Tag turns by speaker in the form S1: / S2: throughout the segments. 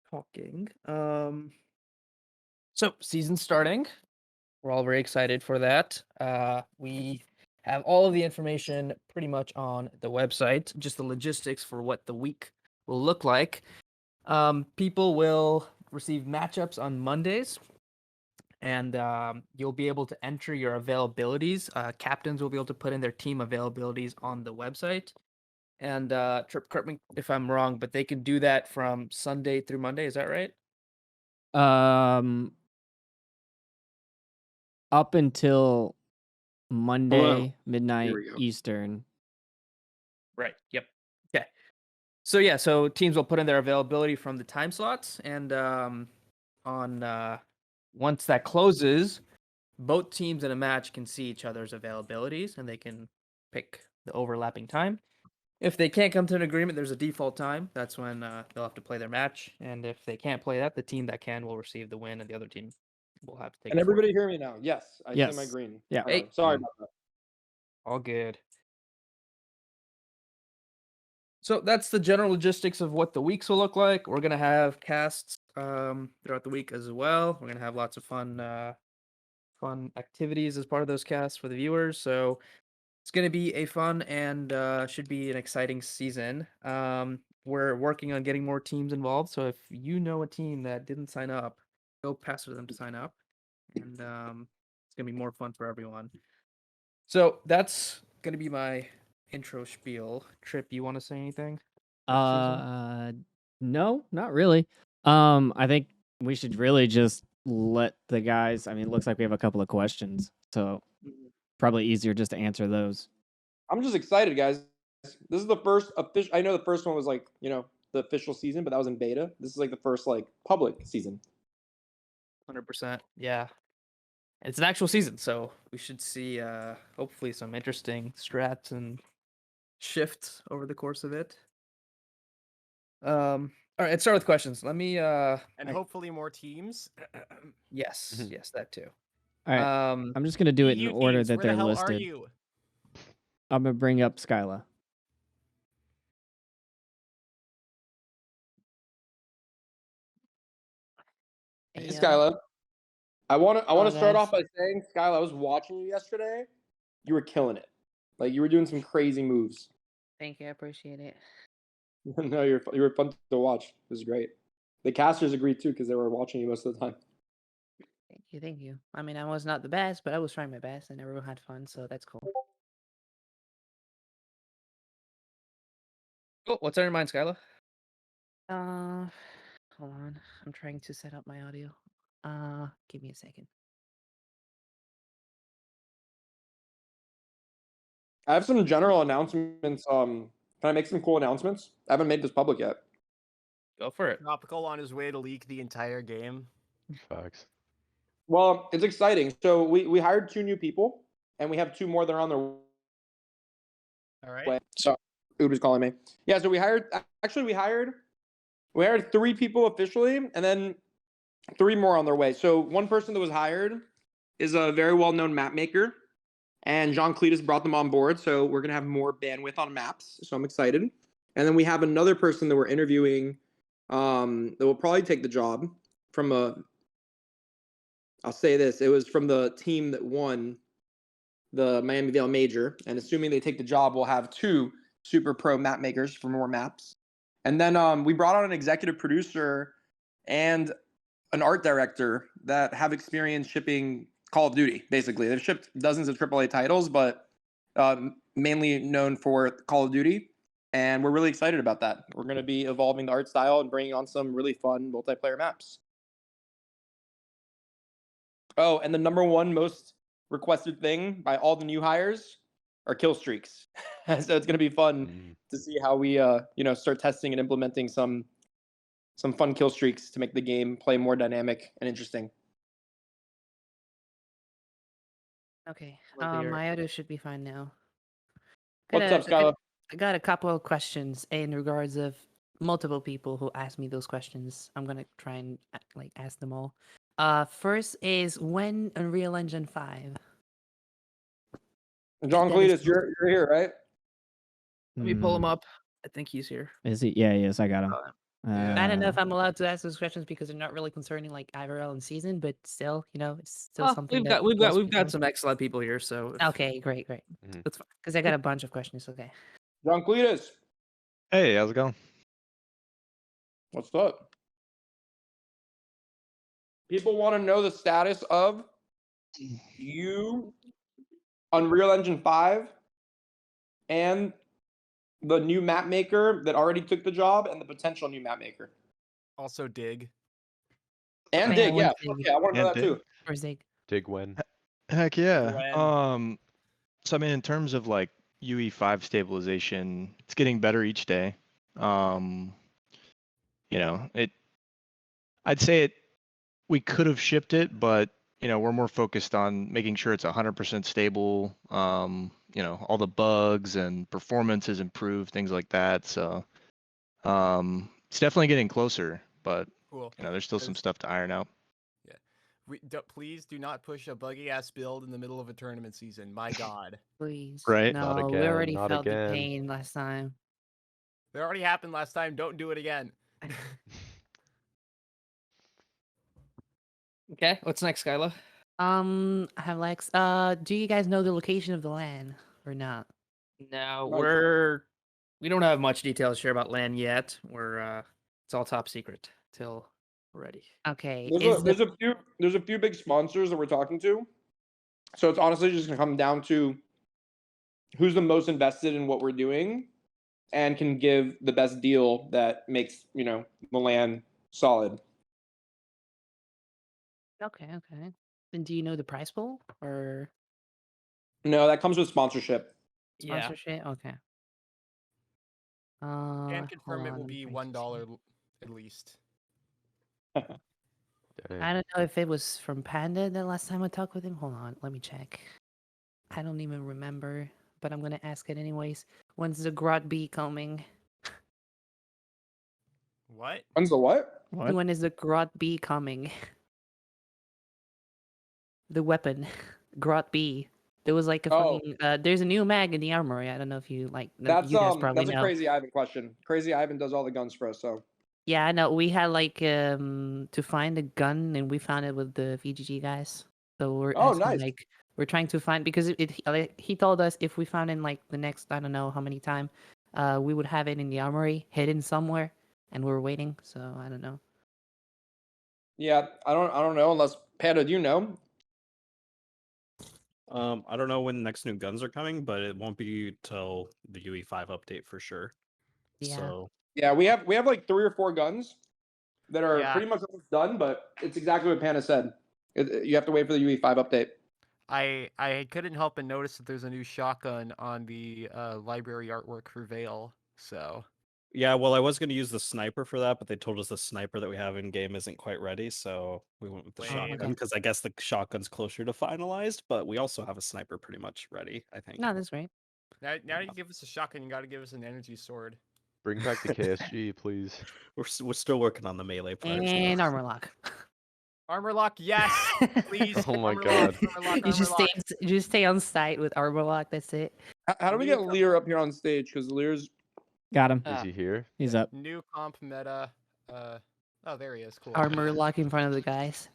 S1: talking. So season's starting. We're all very excited for that. We have all of the information pretty much on the website, just the logistics for what the week will look like. People will receive matchups on Mondays, and you'll be able to enter your availabilities. Captains will be able to put in their team availabilities on the website. And correct me if I'm wrong, but they can do that from Sunday through Monday. Is that right?
S2: Um, up until
S3: Hello.
S2: Monday,
S3: Here
S2: midnight
S3: we go.
S2: Eastern.
S1: Right. Yep. Okay. So teams will put in their availability from the time slots, and on once that closes, both teams in a match can see each other's availabilities, and they can pick the overlapping time. If they can't come to an agreement, there's a default time. That's when they'll have to play their match, and if they can't play that, the team that can will receive the win, and the other team will have to take
S3: Can
S1: a forfeit.
S3: everybody hear me now? Yes, I see my
S2: Yes.
S3: green.
S2: Yeah.
S1: Hey,
S3: Sorry about that.
S1: all good. So that's the general logistics of what the weeks will look like. We're gonna have casts throughout the week as well. We're gonna have lots of fun activities as part of those casts for the viewers. So it's gonna be a fun and should be an exciting season. We're working on getting more teams involved. So if you know a team that didn't sign up, go pass it to them to sign up, and it's gonna be more fun for everyone. So that's gonna be my intro spiel. Trip, you want to say anything for the season?
S2: Uh, no, not really. I think we should really just let the guys. I mean, it looks like we have a couple of questions, so
S1: Mhm.
S2: probably easier just to answer those.
S3: I'm just excited, guys. This is the first official. I know the first one was like the official season, but that was in beta. This is like the first like public season.
S1: 100%. Yeah. It's an actual season, so we should see hopefully some interesting strats and shifts over the course of it. All right, let's start with questions. Let me
S4: And hopefully more teams.
S1: yes, yes, that too.
S2: All right,
S1: Um
S2: I'm just gonna do it in
S4: EU
S2: order
S4: teams,
S2: that
S4: where the
S2: they're
S4: hell are
S2: listed.
S4: you?
S2: I'm gonna bring up Skyla.
S3: Hey,
S5: Yo.
S3: Skyla. I want to
S5: Hello,
S3: start
S5: guys.
S3: off by saying, Skyla, I was watching you yesterday. You were killing it. Like you were doing some crazy moves.
S5: Thank you. I appreciate it.
S3: No, you were fun to watch. It was great. The casters agreed too because they were watching you most of the time.
S5: Thank you. Thank you. I mean, I was not the best, but I was trying my best and everyone had fun, so that's cool.
S1: oh, what's on your mind, Skyla?
S5: Hold on. I'm trying to set up my audio. Give me a second.
S3: I have some general announcements. Can I make some cool announcements? I haven't made this public yet.
S1: Go for it.
S4: Tropical on his way to leak the entire game.
S6: Facts.
S3: Well, it's exciting. So we hired 2 new people, and we have 2 more that are on their
S4: All right.
S3: way. So Uber's calling me. Yeah, so we hired 3 people officially, and then 3 more on their way. So one person that was hired is a very well-known map maker, and John Cletus brought them on board. So we're gonna have more bandwidth on maps. So I'm excited. And then we have another person that we're interviewing that will probably take the job from I'll say this, it was from the team that won the Miami Vail Major, and assuming they take the job, we'll have 2 super pro map makers for more maps. And then we brought on an executive producer and an art director that have experience shipping Call of Duty. Basically, they've shipped dozens of AAA titles, but mainly known for Call of Duty. And we're really excited about that. We're going to be evolving the art style and bringing on some really fun multiplayer maps. Oh, and the number 1 most requested thing by all the new hires are kill streaks. So it's going to be fun to see how we start testing and implementing some fun kill streaks to make the game play more dynamic and interesting.
S5: Okay.
S1: Love to hear it.
S5: My audio should be fine now.
S3: What's up, Skyla?
S5: I got a couple of questions in regards of multiple people who asked me those questions. I'm gonna try and ask them all. First is when Unreal Engine 5?
S3: John
S5: That is
S3: Cletus, you're here, right?
S1: Let me pull him
S2: Hmm,
S1: up. I think he's here.
S2: Is he? Yeah, yes, I got him.
S4: Yeah.
S5: I don't know
S2: Uh,
S5: if I'm allowed to ask those questions because they're not really concerning like IVRL and season, but still, it's still
S1: Oh,
S5: something
S1: we've
S5: that
S1: got
S5: most
S1: we've got
S5: people.
S1: some excellent people here, so
S5: Okay, great.
S6: Mhm.
S5: That's fine because I got a bunch of questions. Okay.
S3: John Cletus,
S6: Hey, how's it going?
S3: what's up? People want to know the status of you, Unreal Engine 5, and the new map maker that already took the job, and the potential new map maker.
S4: Also dig.
S3: And
S5: Yeah,
S3: Dig, yeah.
S5: when's
S3: Fuck
S5: Dig?
S3: yeah, I want to know
S6: And
S3: that too.
S6: Dig.
S5: Where's Zig?
S6: Dig when? Heck yeah.
S4: When?
S6: So I mean, in terms of like UE5 stabilization, it's getting better each day. Um, I'd say we could have shipped it, but we're more focused on making sure it's 100% stable. All the bugs and performance is improved, things like that. So, it's definitely getting closer, but
S4: Cool.
S6: there's still some
S4: Because-
S6: stuff to iron out.
S4: Please do not push a buggy ass build in the middle of a tournament season. My God.
S5: Please.
S6: Right.
S5: No,
S6: Not
S5: we
S6: again,
S5: already
S6: not
S5: felt the
S6: again.
S5: pain last time.
S4: That already happened last time. Don't do it again.
S1: okay. What's next, Skyla?
S5: I have Lex. Do you guys know the location of the land or not?
S1: No,
S3: Right.
S1: we don't have much detail to share about land yet. It's all top secret till we're ready.
S5: Okay.
S3: There's a few big sponsors that we're talking to. So it's honestly just gonna come down to who's the most invested in what we're doing and can give the best deal that makes, the land solid.
S5: Okay. Then do you know the price pool or
S3: No, that comes with sponsorship.
S1: Yeah.
S5: sponsorship? Okay.
S4: Can
S5: hold
S4: confirm it
S5: on,
S4: will
S5: let me
S4: be
S5: bring this
S4: $1
S5: here.
S4: at least.
S5: I don't know if it was from Panda the last time I talked with him. Hold on, let me check. I don't even remember, but I'm gonna ask it anyways. When's the Grot B coming?
S4: What?
S3: When's the what?
S2: what?
S5: When is the Grot B coming? The weapon, Grot B. There was like a
S3: Oh.
S5: fucking. There's a new mag in the armory. I don't know if you like.
S3: That's
S5: You guys probably
S3: that's a
S5: know.
S3: Crazy Ivan question. Crazy Ivan does all the guns for us, so
S5: Yeah, I know. We had like to find a gun, and we found it with the VGG guys. So we're
S3: Oh,
S5: asking
S3: nice.
S5: like we're trying to find because he told us if we found in like the next I don't know how many time, we would have it in the armory hidden somewhere, and we're waiting. So I don't know.
S3: Yeah, I don't know unless Panda, do you know?
S7: I don't know when the next new guns are coming, but it won't be till the UE5 update for sure.
S5: Yeah.
S7: So
S3: Yeah, we have like 3 or 4 guns that are
S4: Yeah.
S3: pretty much almost done, but it's exactly what Panda said. You have to wait for the UE5 update.
S4: I couldn't help but notice that there's a new shotgun on the library artwork for Vail. So
S7: yeah, well, I was going to use the sniper for that, but they told us the sniper that we have in game isn't quite ready, so we went with the
S4: Lame.
S7: shotgun because I guess the shotgun's closer to finalized, but we also have a sniper pretty much ready, I think.
S5: No, that's great.
S4: now you give us a shotgun, you got to give us an energy sword.
S6: Bring back the KSG, please.
S7: We're still working on the melee parts.
S5: And armor lock.
S4: Armor lock, yes, please.
S6: Oh my
S4: armor
S6: God.
S4: Lock, armor lock,
S5: You
S4: armor
S5: just
S4: lock.
S5: stay on site with armor lock. That's it.
S3: How do we
S4: New
S3: get Lear up here on stage? Because Lear's
S2: Got him.
S6: Is he here?
S2: He's up.
S4: New comp meta. Oh, there he is. Cool.
S5: Armor lock in front of the guys.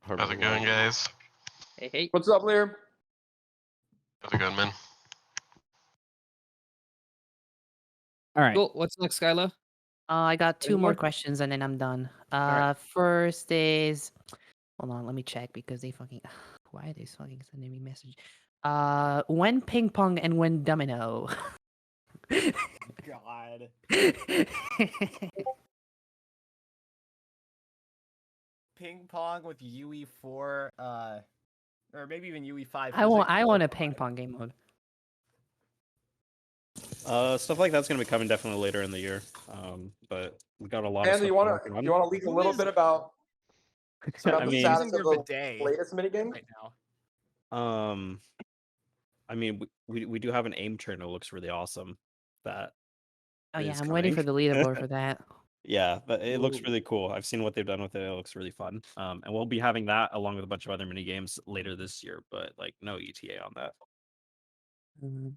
S8: How's it going, guys?
S1: Hey.
S3: what's up, Lear?
S8: How's it going, man?
S2: All right.
S1: Cool. What's next, Skyla?
S5: I got
S3: Any
S5: 2 more
S3: more?
S5: questions and then I'm done.
S1: right.
S5: First is, hold on, let me check because they fucking, why are they fucking sending me message? When ping pong and when domino?
S4: God. Ping pong with UE4, or maybe even UE5.
S5: I want a ping pong game mode.
S7: Stuff like that's going to be coming definitely later in the year. But we got a lot of
S3: Panda,
S7: stuff
S3: you
S7: we're
S3: want
S7: working on.
S3: to leak a little bit about
S7: I
S3: the
S7: mean-
S3: status
S4: Using
S3: of
S4: their
S3: the
S4: bidet
S3: latest minigame?
S4: right now.
S7: I mean, we do have an aim turn that looks really awesome. That
S5: Oh yeah,
S7: is
S5: I'm waiting for
S7: coming.
S5: the leaderboard for that.
S7: Yeah, but it looks
S1: Ooh.
S7: really cool. I've seen what they've done with it. It looks really fun. And we'll be having that along with a bunch of other mini games later this year, but like no ETA on that.
S5: Mhm.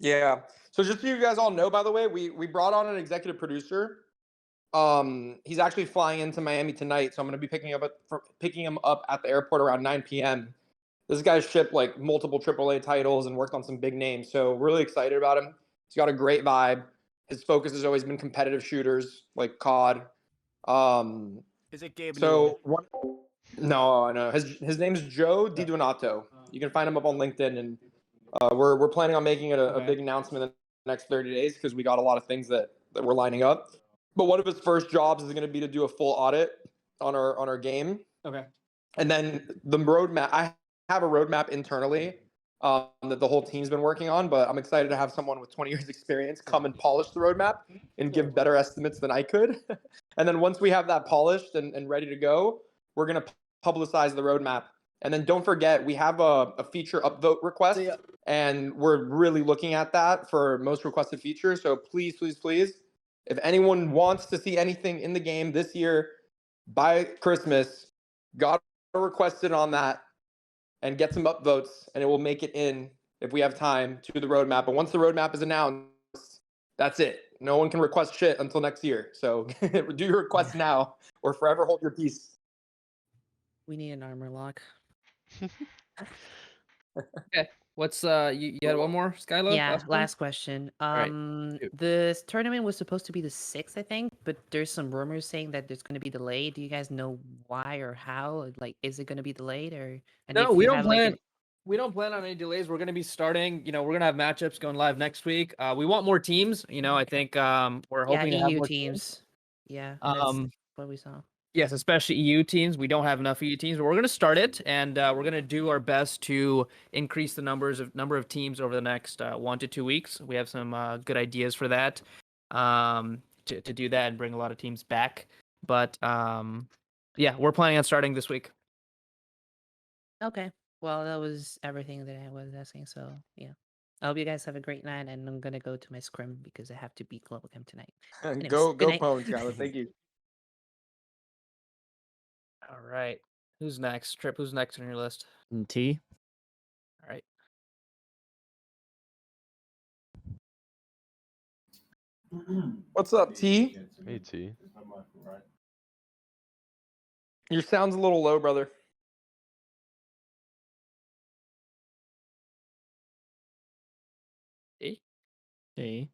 S3: Yeah. So just so you guys all know, by the way, we brought on an executive producer. He's actually flying into Miami tonight, so I'm going to be picking him up at the airport around 9 p.m. This guy's shipped like multiple AAA titles and worked on some big names, so really excited about him. He's got a great vibe. His focus has always been competitive shooters like COD.
S4: Is it Gabe?
S3: No. His name is Joe DiDonato. You can find him up on LinkedIn, and we're planning on making it a big announcement in the next 30 days because we got a lot of things that we're lining up. But one of his first jobs is going to be to do a full audit on our game.
S2: Okay.
S3: And then the roadmap. I have a roadmap internally that the whole team's been working on, but I'm excited to have someone with 20 years experience come and polish the roadmap and give better estimates than I could. And then once we have that polished and ready to go, we're going to publicize the roadmap. And then don't forget, we have a feature upvote request, and we're really looking at that for most requested features. So please, if anyone wants to see anything in the game this year by Christmas, gotta request it on that and get some upvotes, and it will make it in, if we have time, to the roadmap. But once the roadmap is announced, that's it. No one can request shit until next year. So do your request now or forever hold your peace.
S5: We need an armor lock.
S1: Okay. What's you had one more, Skylo?
S5: Yeah,
S1: one?
S5: last question.
S1: right,
S5: The tournament was supposed to be the 6th, I think, but there's some rumors saying that it's going to be delayed. Do you guys know why or how? Like, is it going to be delayed or? And
S1: No,
S5: if
S1: we
S5: you
S1: don't
S5: have, like,
S1: plan.
S5: an-
S1: We don't plan on any delays. We're going to be starting. We're going to have matchups going live next week. We want more teams. I think we're
S5: yeah,
S1: hoping to have
S5: EU
S1: more
S5: teams. Yeah, that's
S1: Um,
S5: what we saw.
S1: Yes, especially EU teams. We don't have enough EU teams, but we're going to start it, and we're going to do our best to increase the number of teams over the next 1 to 2 weeks. We have some good ideas for that, to do that and bring a lot of teams back. But yeah, we're planning on starting this week.
S5: Okay. Well, that was everything that I was asking. So yeah, I hope you guys have a great night, and I'm gonna go to my scrim because I have to beat Global Chem tonight. Anyways,
S3: Go
S5: good night.
S3: Pwn, Skylar. Thank you.
S1: All right, who's next? Trip, who's next on your list?
S2: And T.
S1: All right.
S3: What's up, T?
S8: Hey T.
S3: Your sound's a little low, brother.
S1: T?
S2: T.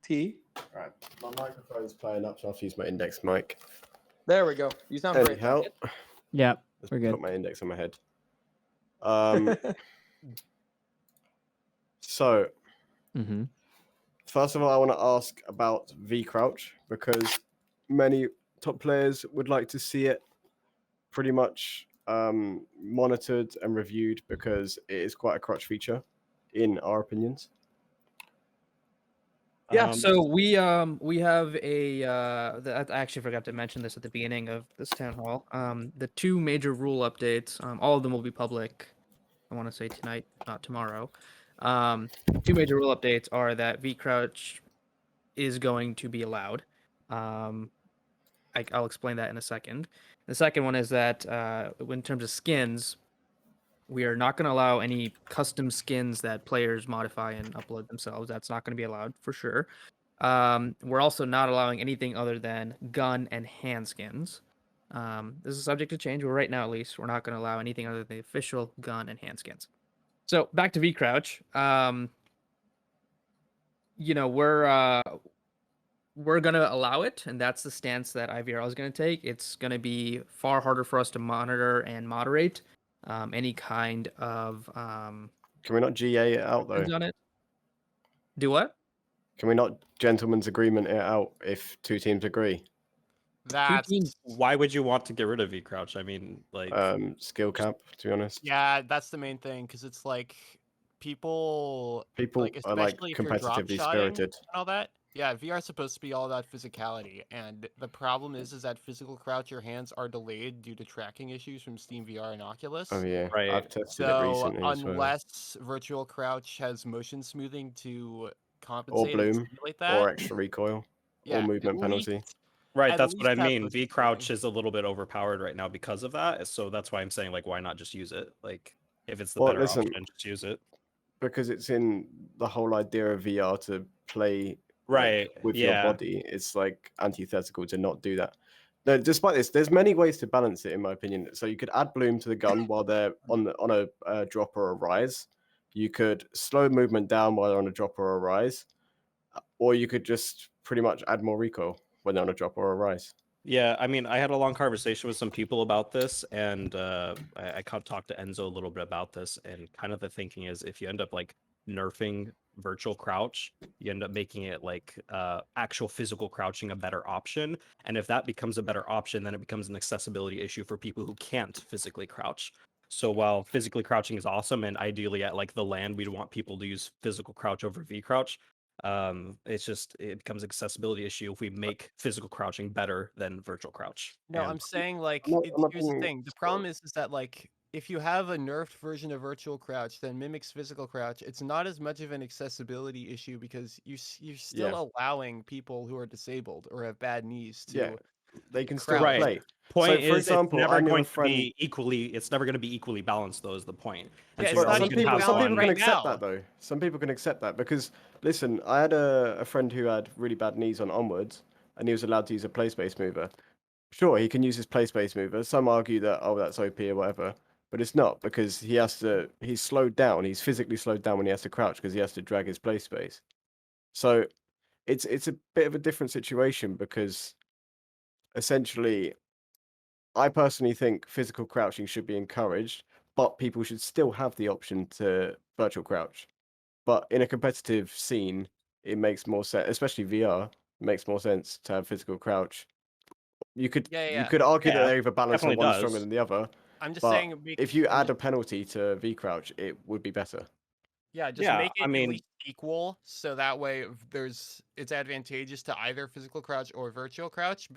S3: T?
S9: Right, my microphone's playing up, so I have to use my index mic.
S3: There we go. You sound great.
S9: Anyhow,
S2: Yeah,
S9: let's
S2: we're good.
S9: put my index on my head. So,
S2: Mm-hmm.
S9: first of all, I want to ask about V Crouch because many top players would like to see it pretty much monitored and reviewed because it is quite a crutch feature, in our opinions.
S1: Yeah, so we have a I actually forgot to mention this at the beginning of this town hall. The 2 major rule updates, all of them will be public. I want to say tonight, not tomorrow. 2 major rule updates are that vcrouch is going to be allowed. I'll explain that in a second. The second one is that in terms of skins, we are not going to allow any custom skins that players modify and upload themselves. That's not going to be allowed for sure. We're also not allowing anything other than gun and hand skins. This is subject to change, but right now at least, we're not going to allow anything other than the official gun and hand skins. So back to vcrouch. We're going to allow it, and that's the stance that IVRL is going to take. It's going to be far harder for us to monitor and moderate any kind of
S9: Can we not GA it out though?
S1: on it. Do what?
S9: Can we not gentleman's agreement it out if 2 teams agree?
S4: That's
S7: Why would you want to get rid of V Crouch? I mean, like,
S9: Skill cap, to be honest.
S4: yeah, that's the main thing because it's like people
S9: People are like
S4: especially if you're drop
S9: competitively
S4: shotting
S9: spirited.
S4: and all that. Yeah, VR is supposed to be all about physicality, and the problem is that physical crouch your hands are delayed due to tracking issues from Steam VR and Oculus.
S9: Oh yeah,
S7: Right.
S9: I've tested it
S4: So
S9: recently as well.
S4: unless virtual crouch has motion smoothing to
S9: Or
S4: compensate and
S9: bloom,
S4: simulate that,
S9: or extra recoil,
S4: yeah,
S9: or movement
S4: at
S9: penalty.
S4: least-
S7: right,
S4: at
S7: that's what I
S4: least have
S7: mean.
S4: motion
S7: V Crouch
S4: smoothing.
S7: is a little bit overpowered right now because of that. So that's why I'm saying, like, why not just use it? Like, if it's the
S9: Well,
S7: better
S9: listen,
S7: option, just use it.
S9: because it's in the whole idea of VR to play
S7: Right.
S9: with your
S7: Yeah.
S9: body. It's like antithetical to not do that. No, despite this, there's many ways to balance it, in my opinion. So you could add bloom to the gun while they're on a drop or a rise. You could slow movement down while they're on a drop or a rise, or you could just pretty much add more recoil when they're on a drop or a rise.
S7: Yeah, I mean, I had a long conversation with some people about this, and I talked to Enzo a little bit about this, and kind of the thinking is if you end up like nerfing virtual crouch, you end up making it like actual physical crouching a better option, and if that becomes a better option, then it becomes an accessibility issue for people who can't physically crouch. So while physically crouching is awesome, and ideally at like the land, we'd want people to use physical crouch over V crouch. It's just it becomes an accessibility issue if we make physical crouching better than virtual crouch.
S4: No,
S7: And
S4: I'm saying like
S9: I'm not
S4: here's the
S9: being-
S4: thing. The problem is that like if you have a nerfed version of virtual crouch that mimics physical crouch, it's not as much of an accessibility issue because you're still allowing people who are disabled or have bad knees to
S9: Yeah, they can still
S4: crouch.
S9: play.
S7: point
S9: So, for
S7: is
S9: example,
S7: it's
S9: I
S7: never
S9: knew a
S7: going to
S9: friend.
S7: be equally it's never going to be equally balanced though is the point. And
S4: Yeah,
S7: so
S4: it's
S7: you're
S4: not
S7: always
S9: some
S7: gonna
S9: people,
S7: have
S9: some people
S7: one-
S9: can
S4: right
S9: accept
S4: now.
S9: that though. Some people can accept that because listen, I had a friend who had really bad knees on onwards, and he was allowed to use a play space mover. Sure, he can use his play space mover. Some argue that that's OP or whatever, but it's not because he's slowed down. He's physically slowed down when he has to crouch because he has to drag his play space. So it's a bit of a different situation because essentially I personally think physical crouching should be encouraged, but people should still have the option to virtual crouch. But in a competitive scene, it makes more sense, especially VR, it makes more sense to have physical crouch. You could
S4: Yeah.
S9: argue that
S7: Yeah,
S9: they're either balanced or
S7: definitely
S9: one's stronger
S7: does.
S9: than the other.
S4: I'm just
S9: But
S4: saying
S9: if you
S4: I'm
S9: add
S4: just-
S9: a penalty to V crouch, it would be better.
S4: yeah, just
S7: Yeah,
S4: make it
S7: I mean-
S4: at least equal so that way it's advantageous to either physical crouch or virtual crouch.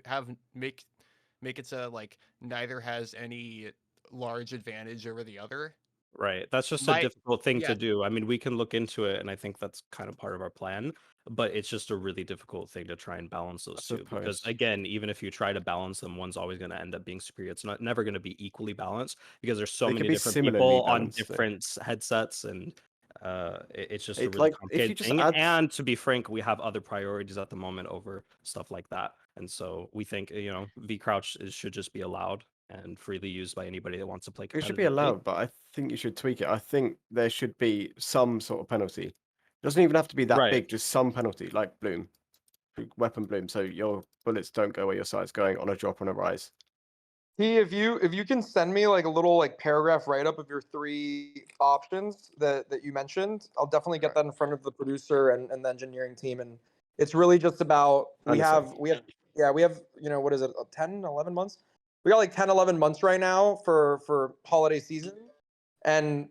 S4: Make it so like neither has any large advantage over the other.
S7: Right. That's just a
S4: My-
S7: difficult thing
S4: yeah.
S7: to do. I mean, we can look into it, and I think that's kind of part of our plan. But it's just a really difficult thing to try and balance those two. Because
S9: suppose.
S7: again, even if you try to balance them, one's always going to end up being superior. It's never going to be equally balanced because there's so
S9: They
S7: many
S9: could be
S7: different
S9: similarly
S7: people on
S9: balanced, though.
S7: different headsets, and it's just a
S9: It,
S7: really
S9: like, if you
S7: complicated
S9: just
S7: thing.
S9: add-
S7: And to be frank, we have other priorities at the moment over stuff like that. And so we think V crouch should just be allowed and freely used by anybody that wants to play
S9: It should be
S7: competitively.
S9: allowed, but I think you should tweak it. I think there should be some sort of penalty. It doesn't even have to be that
S7: Right.
S9: big, just some penalty, like bloom, weapon bloom, so your bullets don't go where your sight's going on a drop on a rise.
S3: If you can send me like a little like paragraph write up of your 3 options that you mentioned, I'll definitely get that in front of the producer and the engineering team. And it's really just about we have what is it, 10, 11 months? We got like 10, 11 months right now for holiday season. And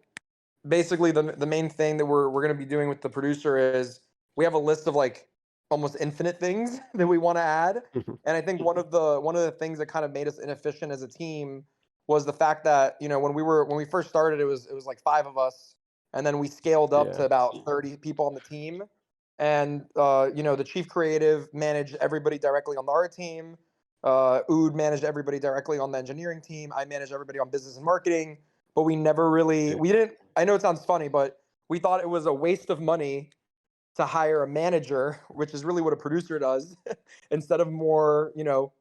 S3: basically the main thing that we're gonna be doing with the producer is we have a list of like almost infinite things that we want to add. And I think one of the things that kind of made us inefficient as a team was the fact that when we first started, it was like 5 of us, and then we scaled up to
S9: Yeah.
S3: about 30 people on the team. And the chief creative managed everybody directly on our team. Ood managed everybody directly on the engineering team. I managed everybody on business and marketing. But we never really we didn't. I know it sounds funny, but we thought it was a waste of money to hire a manager, which is really what a producer does, instead of more,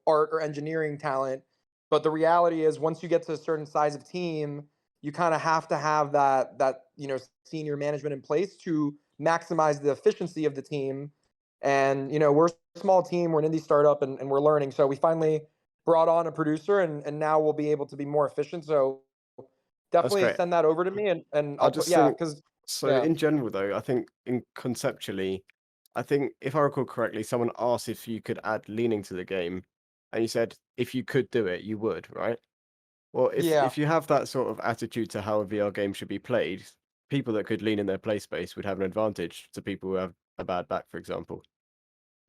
S3: art or engineering talent. But the reality is once you get to a certain size of team, you kind of have to have that senior management in place to maximize the efficiency of the team. And we're a small team, we're an indie startup, and we're learning. So we finally brought on a producer, and now we'll be able to be more efficient. So definitely
S9: great.
S3: send that over to me, and
S9: I
S3: I'll
S9: just
S3: put, yeah,
S9: think-
S3: because
S9: So
S3: Yeah.
S9: in general, though, I think conceptually, I think if I recall correctly, someone asked if you could add leaning to the game, and you said if you could do it, you would, right? Well, if you have that sort of attitude to how a VR game should be played, people that could lean in their play space would have an advantage to people who have a bad back, for example.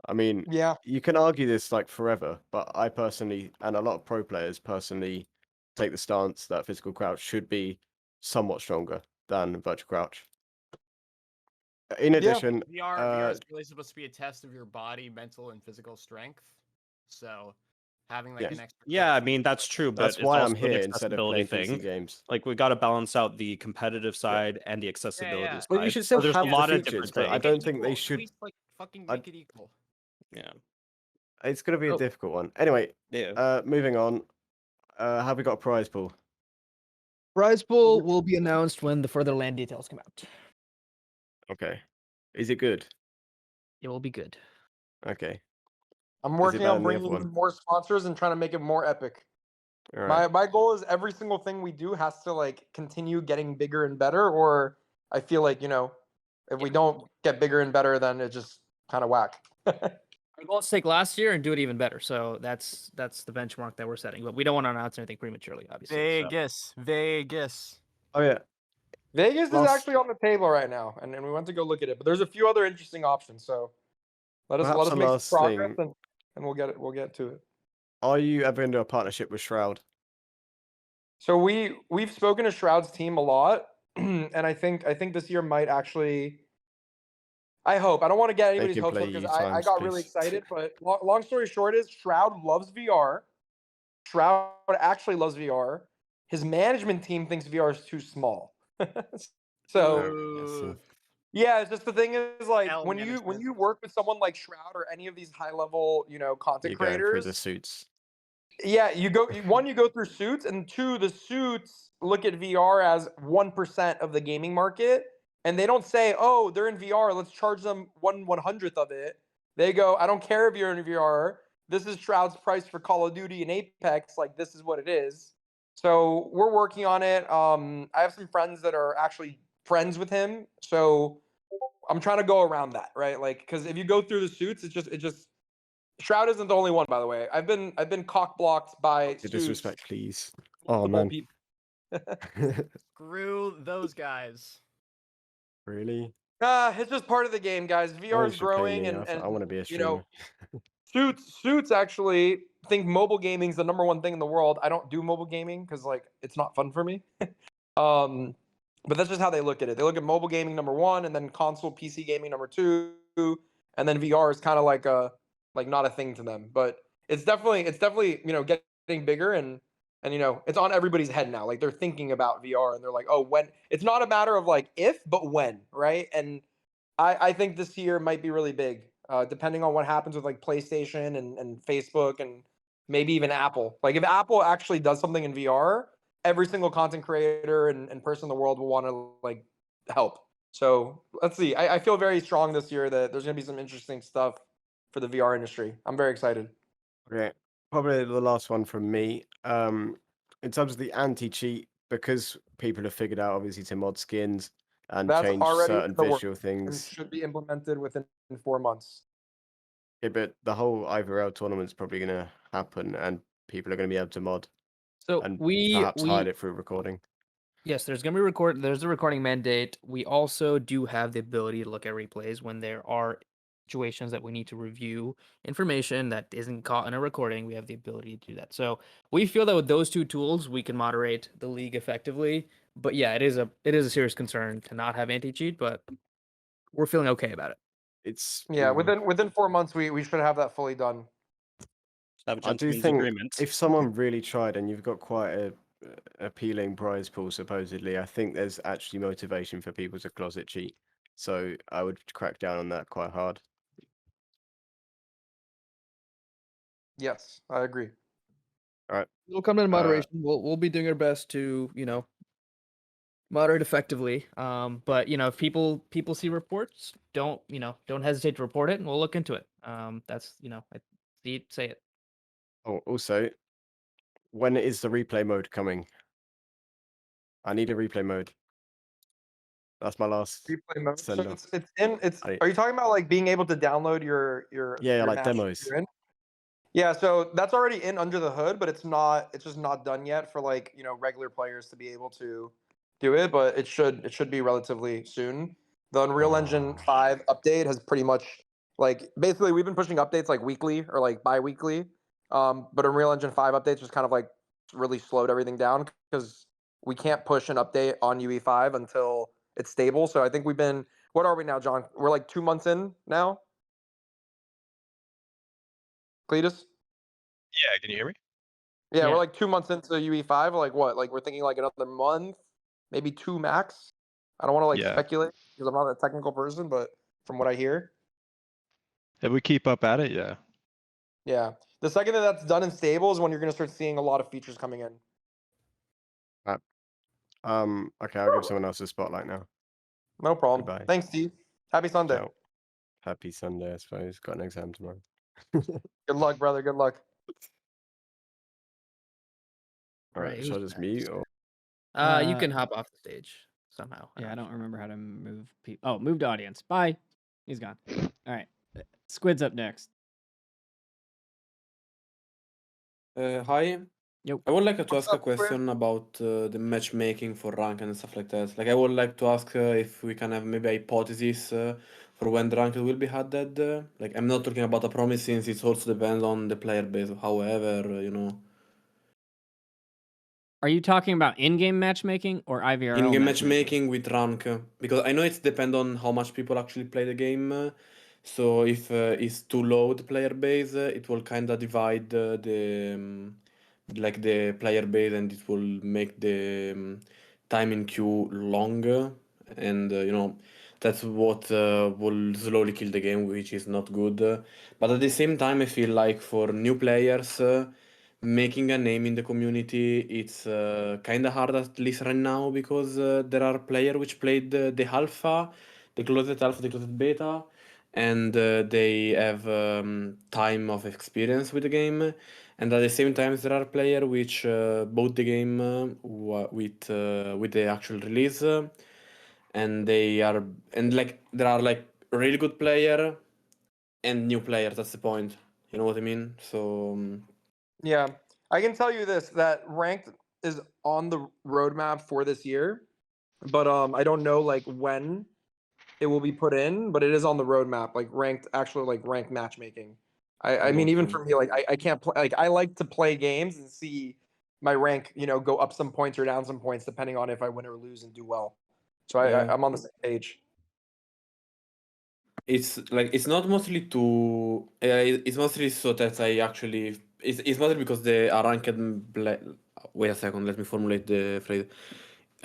S9: I mean,
S3: yeah.
S9: you can argue this like forever, but I personally, and a lot of pro players personally, take the stance that physical crouch should be somewhat stronger than virtual crouch. In addition,
S4: VR is really supposed to be a test of your body, mental, and physical strength. So having like
S9: Yes.
S4: an extra.
S7: Yeah, I
S4: code.
S7: mean that's true, but
S9: That's
S7: it's
S9: why
S7: also
S9: I'm
S7: an
S9: here instead of
S7: accessibility
S9: playing PC
S7: thing.
S9: games.
S7: Like we got to balance out the competitive side and the accessibility
S4: yeah.
S7: side.
S9: Well, you should
S7: So
S9: still
S7: there's
S9: have
S7: a
S9: the
S7: lot of
S9: features,
S7: different
S9: but I
S7: things.
S9: don't think they
S4: At
S9: should.
S4: least, like fucking
S9: I-
S4: make it equal.
S7: Yeah.
S9: It's going to be a
S1: Oh.
S9: difficult one. Anyway,
S7: Yeah.
S9: moving on. Have we got a prize pool?
S1: Prize pool will be announced when the further land details come out.
S9: Okay. Is it good?
S1: It will be good.
S9: Okay.
S3: I'm
S9: Is it
S3: working
S9: better
S3: on
S9: than the other
S3: bringing in
S9: one?
S3: more sponsors and trying to make it more epic.
S9: All right.
S3: My goal is every single thing we do has to like continue getting bigger and better, or I feel like, if we don't get bigger and better, then it just kind of whack.
S1: Our goal is to take last year and do it even better. So that's the benchmark that we're setting. But we don't want to announce anything prematurely, obviously. So.
S4: Vegas.
S9: Oh yeah.
S3: Vegas is
S9: Last-
S3: actually on the table right now, and we went to go look at it. But there's a few other interesting options. So let
S9: Perhaps
S3: us
S9: the
S3: make
S9: last
S3: some progress,
S9: thing.
S3: and we'll get to it.
S9: Are you ever into a partnership with Shroud?
S3: So we've spoken to Shroud's team a lot, and I think this year might actually. I hope. I don't want to get anybody's
S9: can
S3: hopes
S9: play
S3: up because
S9: you
S3: I
S9: times,
S3: got really
S9: please.
S3: excited. But long story short is Shroud loves VR. Shroud actually loves VR. His management team thinks VR is too small. So
S9: Oh,
S3: yeah, it's just the thing is like
S4: L
S3: when you
S4: management.
S3: work with someone like Shroud or any of these high level content
S9: you're going through
S3: creators.
S9: the suits.
S3: Yeah, you go one, you go through suits, and two, the suits look at VR as 1% of the gaming market, and they don't say, "Oh, they're in VR, let's charge them 1/100th of it." They go, "I don't care if you're in VR. This is Shroud's price for Call of Duty and Apex. Like this is what it is." So we're working on it. I have some friends that are actually friends with him, so I'm trying to go around that, right? Like, because if you go through the suits, it just Shroud isn't the only one, by the way. I've been cock blocked by
S9: The
S3: suits,
S9: disrespect, please. Oh
S3: multiple
S9: man.
S3: people.
S4: Screw those guys.
S9: Really?
S3: It's just part of the game, guys.
S9: I
S3: VR
S9: think
S3: is
S9: you should play
S3: growing,
S9: me.
S3: and
S9: I want to be a
S3: you
S9: streamer.
S3: know, suits actually think mobile gaming is the number one thing in the world. I don't do mobile gaming because like it's not fun for me. But that's just how they look at it. They look at mobile gaming number one, and then console PC gaming number two, and then VR is kind of like not a thing to them. But it's definitely getting bigger, and it's on everybody's head now. Like they're thinking about VR, and they're like, oh, when? It's not a matter of like if, but when, right? And I think this year might be really big, depending on what happens with like PlayStation and Facebook and maybe even Apple. Like if Apple actually does something in VR, every single content creator and person in the world will want to like help. So let's see. I feel very strong this year that there's gonna be some interesting stuff for the VR industry. I'm very excited.
S9: Okay, probably the last one from me. In terms of the anti-cheat, because people have figured out obviously to mod skins and
S3: That's
S9: change
S3: already in
S9: certain
S3: the works
S9: visual
S3: and
S9: things.
S3: should be implemented within 4 months.
S9: Yeah, but the whole IVRL tournament's probably going to happen, and people are going to be able to mod
S1: So
S9: and
S1: we
S9: perhaps hide it through recording.
S1: Yes, there's gonna be there's a recording mandate. We also do have the ability to look at replays when there are situations that we need to review information that isn't caught in a recording. We have the ability to do that. So we feel that with those two tools, we can moderate the league effectively. But yeah, it is a serious concern to not have anti-cheat, but we're feeling okay about it.
S9: It's
S3: Yeah, within 4 months we should have that fully done.
S7: Have a
S9: I do
S7: gentleman's
S9: think
S7: agreement.
S9: if someone really tried and you've got quite a appealing prize pool, supposedly, I think there's actually motivation for people to closet cheat. So I would crack down on that quite hard.
S3: Yes, I agree.
S9: All right.
S1: We'll come in moderation. We'll be doing our best to moderate effectively. But if people see reports, don't hesitate to report it, and we'll look into it. That's I see it, say it.
S9: Oh, also, when is the replay mode coming? I need a replay mode. That's my last
S3: Replay mode. So
S9: send off.
S3: Are you talking about like being able to download your
S9: Yeah, like
S3: match
S9: demos.
S3: you're in? Yeah, so that's already in under the hood, but it's just not done yet for like, regular players to be able to do it, but it should be relatively soon. The Unreal Engine 5 update has pretty much like basically we've been pushing updates like weekly or like bi-weekly. But Unreal Engine 5 updates just kind of like really slowed everything down because we can't push an update on UE5 until it's stable. So I think what are we now, John? We're like 2 months in now. Cletus?
S6: Yeah, can you hear me?
S3: Yeah,
S2: Yeah.
S3: we're like 2 months into UE5. Like what? Like we're thinking like another month, maybe 2 max. I don't want to like
S6: Yeah.
S3: speculate because I'm not a technical person, but from what I hear,
S6: If we keep up at it, yeah.
S3: yeah. The second that that's done and stable is when you're gonna start seeing a lot of features coming in.
S9: Okay, I'll give someone else a spotlight now.
S3: No problem.
S9: Goodbye.
S3: Thanks, Steve. Happy Sunday.
S9: Ciao. Happy Sunday, I suppose. Got an exam tomorrow.
S3: Good luck, brother. Good luck.
S9: All right,
S1: Right,
S9: shall I
S1: who's
S9: just
S1: next?
S9: mute or?
S1: You
S2: Uh,
S1: can hop off the stage somehow.
S2: Yeah, I
S1: not
S2: don't
S1: sure.
S2: remember how to move people. Oh, moved audience. Bye. He's gone. All right. Squid's up next.
S10: Hi.
S2: Yep.
S10: I would like to
S3: What's
S10: ask a
S3: up, Square?
S10: question about the matchmaking for rank and stuff like that. Like, I would like to ask if we can have maybe a hypothesis for when the rank will be added. Like, I'm not talking about a promise since it also depends on the player base. However,
S2: Are you talking about in-game matchmaking or IVRL
S10: in-game
S2: matchmaking?
S10: matchmaking with rank, because I know it's depend on how much people actually play the game. So if it's too low the player base, it will kind of divide like the player base, and it will make the time in queue longer, and that's what will slowly kill the game, which is not good. But at the same time, I feel like for new players. Making a name in the community, it's kind of hard, at least right now, because there are players which played the alpha, the closed beta, and they have time of experience with the game. And at the same time, there are players which bought the game with the actual release, and like there are like really good player and new players. That's the point. You know what I mean? So.
S3: Yeah, I can tell you this: that ranked is on the roadmap for this year, but I don't know like when it will be put in, but it is on the roadmap. Like ranked, actually, like ranked matchmaking. I mean, even
S10: Okay.
S3: for me, like I can't play. Like I like to play games and see my rank, go up some points or down some points depending on if I win or lose and do well. So
S10: Yeah.
S3: I'm on the same page.
S10: It's like it's not mostly to it's mostly so that I actually it's mostly because the wait a second, let me formulate the phrase.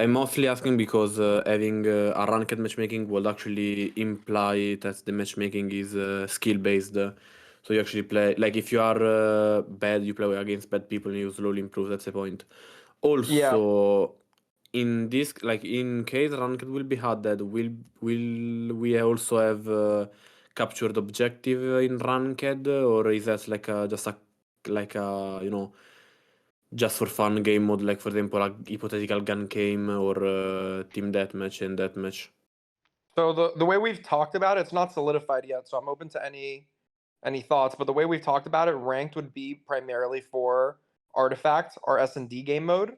S10: I'm mostly asking because having a ranked matchmaking would actually imply that the matchmaking is skill based. So you actually play, like, if you are bad, you play against bad people and you slowly improve. That's the point.
S3: Yeah.
S10: Also, in this, like, in case ranked will be added, will we also have captured objective in ranked, or is that like just a like a just for fun game mode, like for example a hypothetical gun game or team deathmatch and deathmatch?
S3: So the way we've talked about it, it's not solidified yet. So I'm open to any thoughts. But the way we've talked about it, ranked would be primarily for Artifact, our S&D game mode.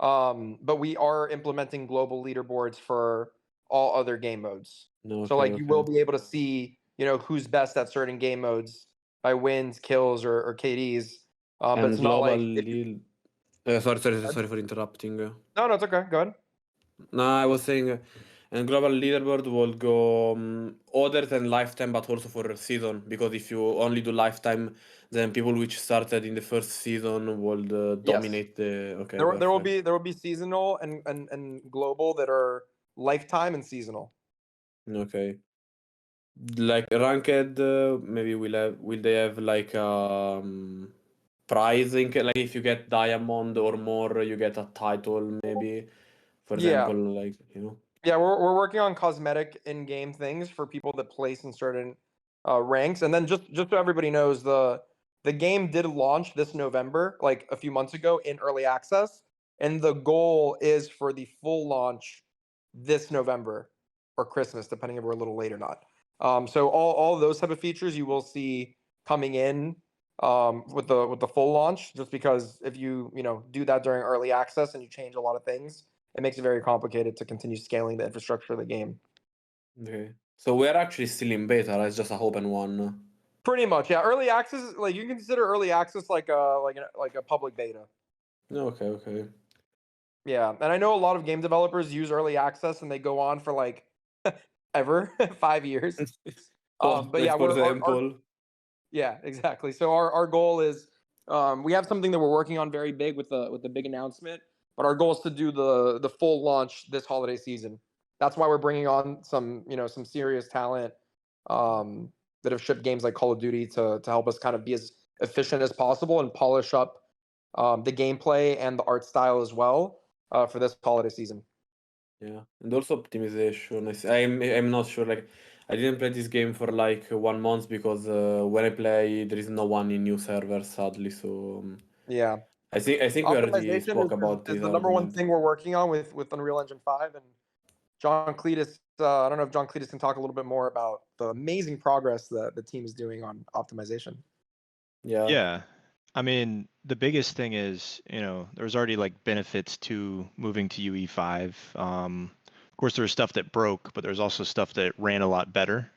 S3: But we are implementing global leaderboards for all other game modes.
S10: No,
S3: So
S10: okay,
S3: like you will
S10: okay.
S3: be able to see, who's best at certain game modes by wins, kills, or KDs. But
S10: And
S3: it's not
S10: global
S3: like
S10: lead. Sorry for interrupting.
S3: no, it's okay. Go ahead.
S10: No, I was saying, and global leaderboard will go other than lifetime, but also for a season. Because if you only do lifetime, then people which started in the first season will
S3: Yes.
S10: dominate the. Okay,
S3: There will
S10: perfect.
S3: be seasonal and global that are lifetime and seasonal.
S10: Okay. Like ranked, maybe will they have like pricing? Like if you get diamond or more, you get a title, maybe. For
S3: Yeah.
S10: example, like
S3: Yeah, we're working on cosmetic in-game things for people that place in certain ranks. And then just so everybody knows, the game did launch this November, like a few months ago in early access, and the goal is for the full launch this November or Christmas, depending if we're a little late or not. So all those type of features you will see coming in with the full launch, just because if you do that during early access and you change a lot of things, it makes it very complicated to continue scaling the infrastructure of the game.
S10: okay. So we're actually still in beta, right? It's just a open one.
S3: Pretty much, yeah. Early access, like you can consider early access like a public beta.
S10: Okay, okay.
S3: Yeah, and I know a lot of game developers use early access and they go on for like ever 5 years. But yeah,
S10: Fortnite, for
S3: we're our
S10: example.
S3: yeah, exactly. So our goal is We have something that we're working on very big with the big announcement, but our goal is to do the full launch this holiday season. That's why we're bringing on some serious talent that have shipped games like Call of Duty to help us kind of be as efficient as possible and polish up the gameplay and the art style as well for this holiday season.
S10: Yeah, and also optimization. I'm not sure. Like, I didn't play this game for like 1 month because when I play, there is no one in new servers, sadly. So
S3: Yeah,
S10: I think we already
S3: optimization
S10: spoke about
S3: is
S10: this
S3: the number one
S10: argument.
S3: thing we're working on with Unreal Engine 5. And John Cletus, I don't know if John Cletus can talk a little bit more about the amazing progress that the team is doing on optimization.
S10: Yeah.
S6: Yeah. I mean, the biggest thing is, there's already like benefits to moving to UE5. Of course, there's stuff that broke, but there's also stuff that ran a lot better.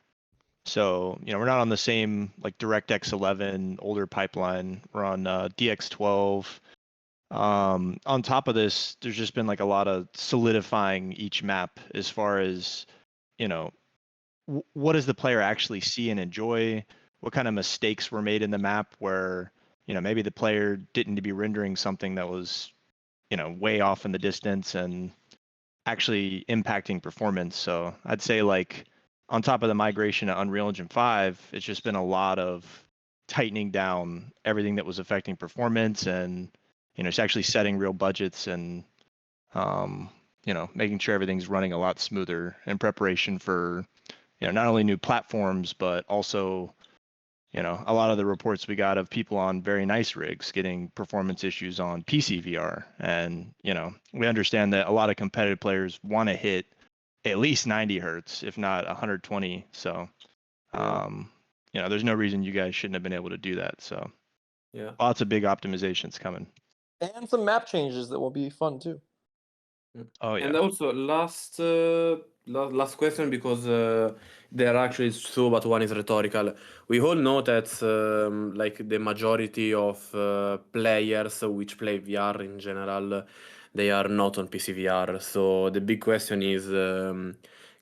S6: So, we're not on the same like DirectX 11 older pipeline. We're on DX12. On top of this, there's just been like a lot of solidifying each map as far as, what does the player actually see and enjoy? What kind of mistakes were made in the map where, maybe the player didn't be rendering something that was, way off in the distance and actually impacting performance. So I'd say like on top of the migration to Unreal Engine 5, it's just been a lot of tightening down everything that was affecting performance and, it's actually setting real budgets and, making sure everything's running a lot smoother in preparation for, not only new platforms, but also, a lot of the reports we got of people on very nice rigs getting performance issues on PC VR. And, we understand that a lot of competitive players want to hit at least 90 hertz, if not 120. So, there's no reason you guys shouldn't have been able to do that. So,
S10: Yeah.
S6: lots of big optimizations coming.
S3: And some map changes that will be fun too.
S6: Oh, yeah.
S10: And also last question, because there are actually two, but one is rhetorical. We all know that like the majority of players which play VR in general, they are not on PC VR. So the big question is,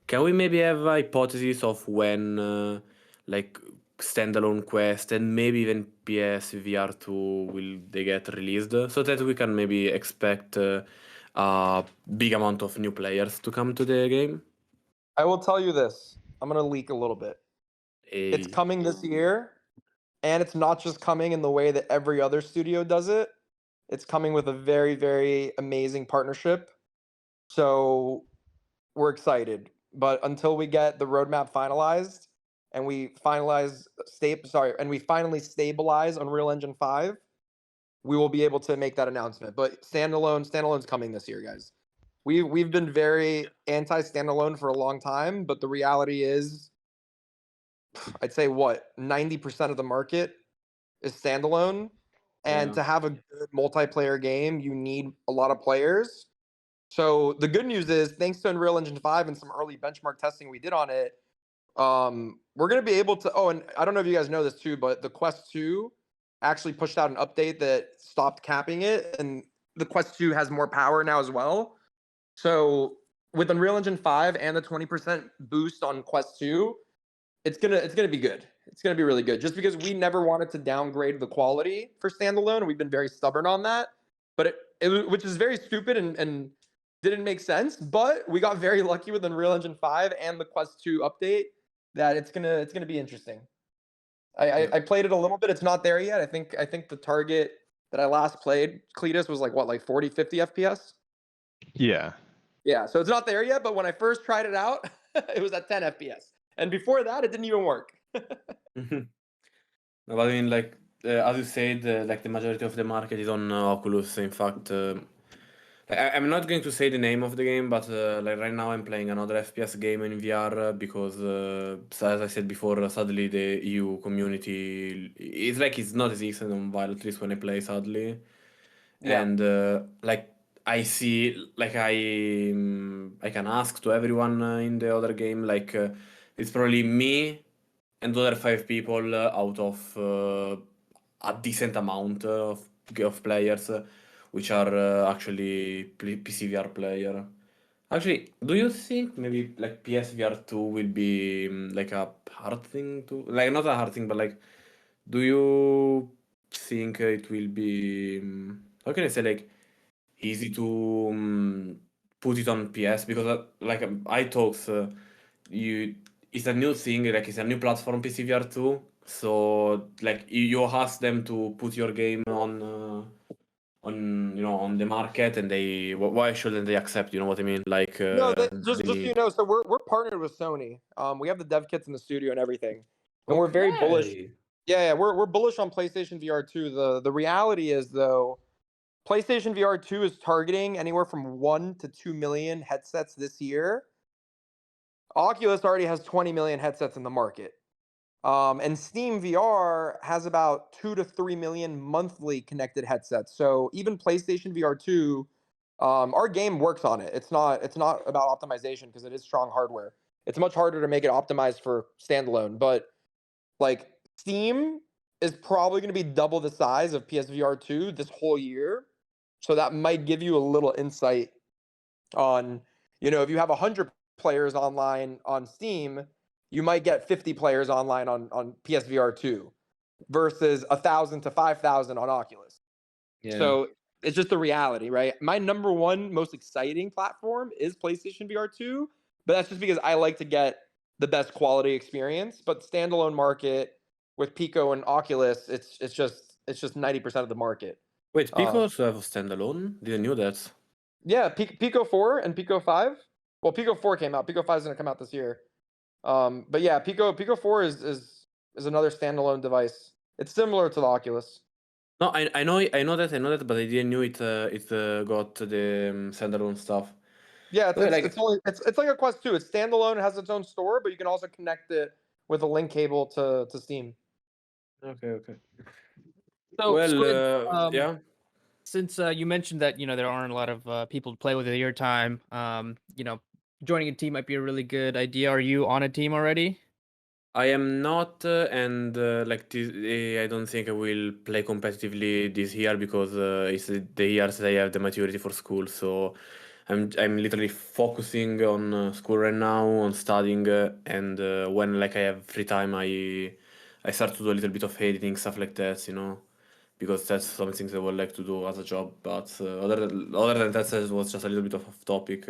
S10: can we maybe have a hypothesis of when like standalone Quest and maybe even PS VR 2 will they get released, so that we can maybe expect a big amount of new players to come to the game?
S3: I will tell you this. I'm going to leak a little bit. It's coming this year, and it's not just coming in the way that every other studio does it. It's coming with a very, very amazing partnership. So we're excited. But until we get the roadmap finalized and we finally stabilize Unreal Engine 5, we will be able to make that announcement. But standalone's coming this year, guys. We've been very anti-standalone for a long time, but the reality is, I'd say 90% of the market is standalone, and
S10: Yeah.
S3: to have a good multiplayer game, you need a lot of players. So the good news is, thanks to Unreal Engine 5 and some early benchmark testing we did on it, we're going to be able to. Oh, and I don't know if you guys know this too, but the Quest 2 actually pushed out an update that stopped capping it, and the Quest 2 has more power now as well. So with Unreal Engine 5 and the 20% boost on Quest 2, it's gonna be good. It's gonna be really good. Just because we never wanted to downgrade the quality for standalone, and we've been very stubborn on that. But which is very stupid and didn't make sense. But we got very lucky with Unreal Engine 5 and the Quest 2 update that it's gonna be interesting. I played it a little bit. It's not there yet. I think the target that I last played, Cletus, was like 40, 50 FPS.
S6: Yeah.
S3: Yeah, so it's not there yet, but when I first tried it out, it was at 10 FPS. And before that, it didn't even work.
S10: No, but I mean, like as you said, like the majority of the market is on Oculus. In fact, I'm not going to say the name of the game, but like right now I'm playing another FPS game in VR because, as I said before, sadly the EU community it's like it's not as easy on Vail, at least when I play, sadly.
S3: Yeah.
S10: And like I see, like I can ask to everyone in the other game, like it's probably me and other 5 people out of a decent amount of players which are actually PCVR player. Actually, do you think maybe like PSVR 2 will be like a hard thing to, like not a hard thing, but like do you think it will be how can I say, like, easy to put it on PS, because iTalks, it's a new thing, like it's a new platform, PCVR 2. So like you ask them to put your game on on the market, and why shouldn't they accept? You know what I mean? Like
S3: No, just
S10: they
S3: so you
S10: need.
S3: know, so we're partnered with Sony. We have the dev kits in the studio and everything, and we're very bullish.
S10: Okay.
S3: Yeah, we're bullish on PlayStation VR 2. The reality is though, PlayStation VR 2 is targeting anywhere from 1 to 2 million headsets this year. Oculus already has 20 million headsets in the market. And Steam VR has about 2 to 3 million monthly connected headsets. So even PlayStation VR 2, our game works on it. It's not about optimization because it is strong hardware. It's much harder to make it optimized for standalone, but like Steam is probably going to be double the size of PSVR 2 this whole year. So that might give you a little insight on, if you have 100 players online on Steam, you might get 50 players online on PSVR 2 versus 1,000 to 5,000 on Oculus.
S10: Yeah.
S3: So it's just the reality, right? My number one most exciting platform is PlayStation VR 2, but that's just because I like to get the best quality experience. But standalone market with Pico and Oculus, it's just 90% of the market.
S10: Wait, Pico
S3: Uh,
S10: also have a standalone? Didn't know that.
S3: yeah, Pico 4 and Pico 5. Well, Pico 4 came out. Pico 5 is going to come out this year. But yeah, Pico 4 is another standalone device. It's similar to the Oculus.
S10: No, I know that, but I didn't know it got the standalone stuff.
S3: Yeah,
S10: Okay, like
S3: it's like a Quest 2. It's standalone, it has its own store, but you can also connect it with a link cable to Steam.
S10: okay.
S1: So,
S10: Well,
S1: Squid,
S10: yeah.
S1: since you mentioned that there aren't a lot of people to play with at your time, joining a team might be a really good idea. Are you on a team already?
S10: I am not, and like this, I don't think I will play competitively this year because it's the years that I have the maturity for school. So I'm literally focusing on school right now, on studying, and when like I have free time, I start to do a little bit of editing, stuff like that, because that's something I would like to do as a job. But other than that, it was just a little bit of off topic.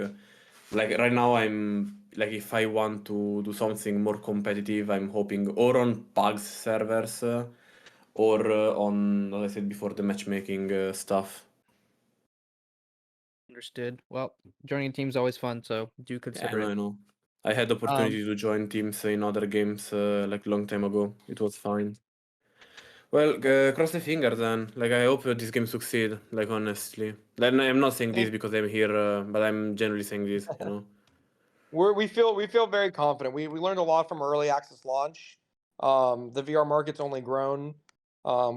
S10: Like right now, I'm like, if I want to do something more competitive, I'm hoping or on PUGS servers or on, as I said before, the matchmaking stuff.
S1: Understood. Well, joining a team is always fun, so do
S10: Yeah, I
S1: consider
S10: know,
S1: it.
S10: I know. I had the opportunity to join teams in other games like a long time ago. It was fine. Well, cross the finger then. Like, I hope this game succeed. Like, honestly. Then I'm not saying this because I'm here, but I'm generally saying this.
S3: We feel very confident. We learned a lot from early access launch. The VR market's only grown.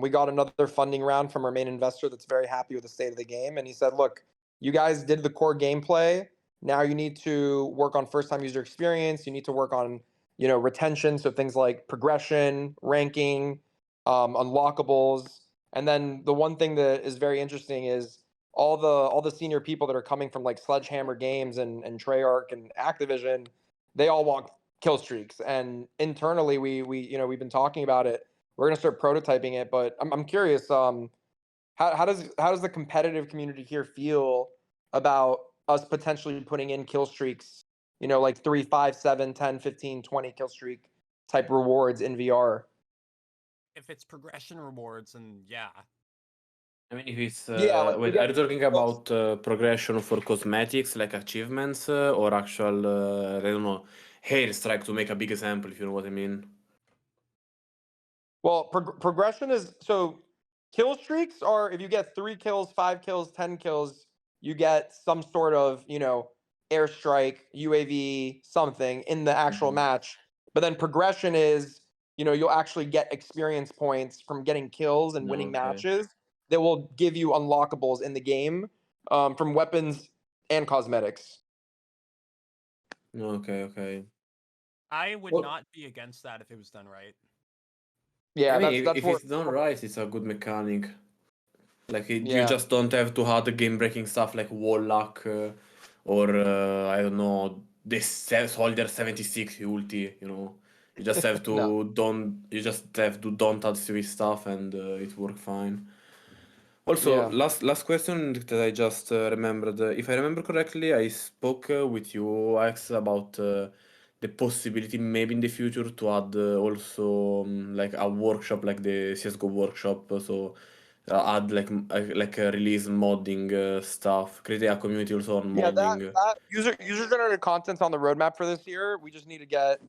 S3: We got another funding round from our main investor that's very happy with the state of the game, and he said, "Look, you guys did the core gameplay. Now you need to work on first-time user experience. You need to work on retention, so things like progression, ranking, unlockables, and then the one thing that is very interesting is all the senior people that are coming from like Sledgehammer Games and Treyarch and Activision, they all want kill streaks. And internally, we've been talking about it. We're gonna start prototyping it, but I'm curious. How does the competitive community here feel about us potentially putting in kill streaks? Like 3, 5, 7, 10, 15, 20 kill streak type rewards in VR.
S4: If it's progression rewards, and yeah.
S10: I mean, if it's
S3: Yeah, like
S10: wait, are you talking about progression for cosmetics like achievements or actual I don't know, hair strike, to make a big example, if you know what I mean?
S3: Well, progression is so kill streaks are if you get 3 kills, 5 kills, 10 kills, you get some sort of airstrike, UAV, something in the actual match. But then progression is you'll actually get experience points from getting kills and winning
S10: Okay.
S3: matches that will give you unlockables in the game from weapons and cosmetics.
S10: Okay.
S4: I would
S10: Well,
S4: not be against that if it was done right.
S3: Yeah,
S10: I mean,
S3: that's
S10: if
S3: where
S10: it's done right, it's a good mechanic. Like you
S3: yeah.
S10: just don't have to have the game-breaking stuff like wall lock or I don't know, this Soldier 76 ulti. You just have to
S3: No.
S10: don't touch Swiss stuff, and it worked fine. Also,
S3: Yeah.
S10: last question that I just remembered. If I remember correctly, I spoke with you, Alex, about the possibility maybe in the future to add also like a workshop, like the CS:GO workshop. So add like a release modding stuff, create a community also on
S3: Yeah,
S10: modding.
S3: that user generated content's on the roadmap for this year. We just need to get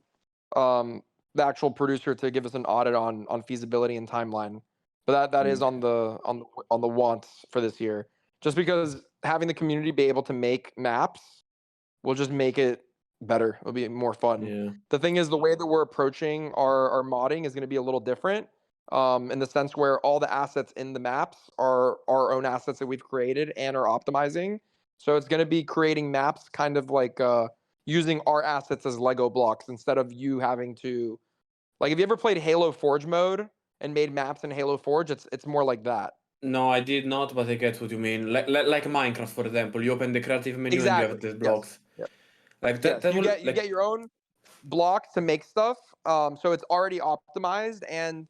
S3: the actual producer to give us an audit on feasibility and timeline. But that is on the wants for this year. Just because having the community be able to make maps will just make it better. It'll be more fun.
S10: Yeah.
S3: The thing is, the way that we're approaching our modding is going to be a little different. In the sense where all the assets in the maps are our own assets that we've created and are optimizing. So it's going to be creating maps kind of like using our assets as Lego blocks instead of you having to, like, if you ever played Halo Forge mode and made maps in Halo Forge, it's more like that.
S10: No, I did not, but I get what you mean. Like Minecraft, for example, you open the creative menu and you have
S3: Exactly.
S10: the blocks.
S3: Yes.
S10: Like that.
S3: Yes.
S10: That
S3: You
S10: will,
S3: get your own blocks to make stuff. So it's already optimized, and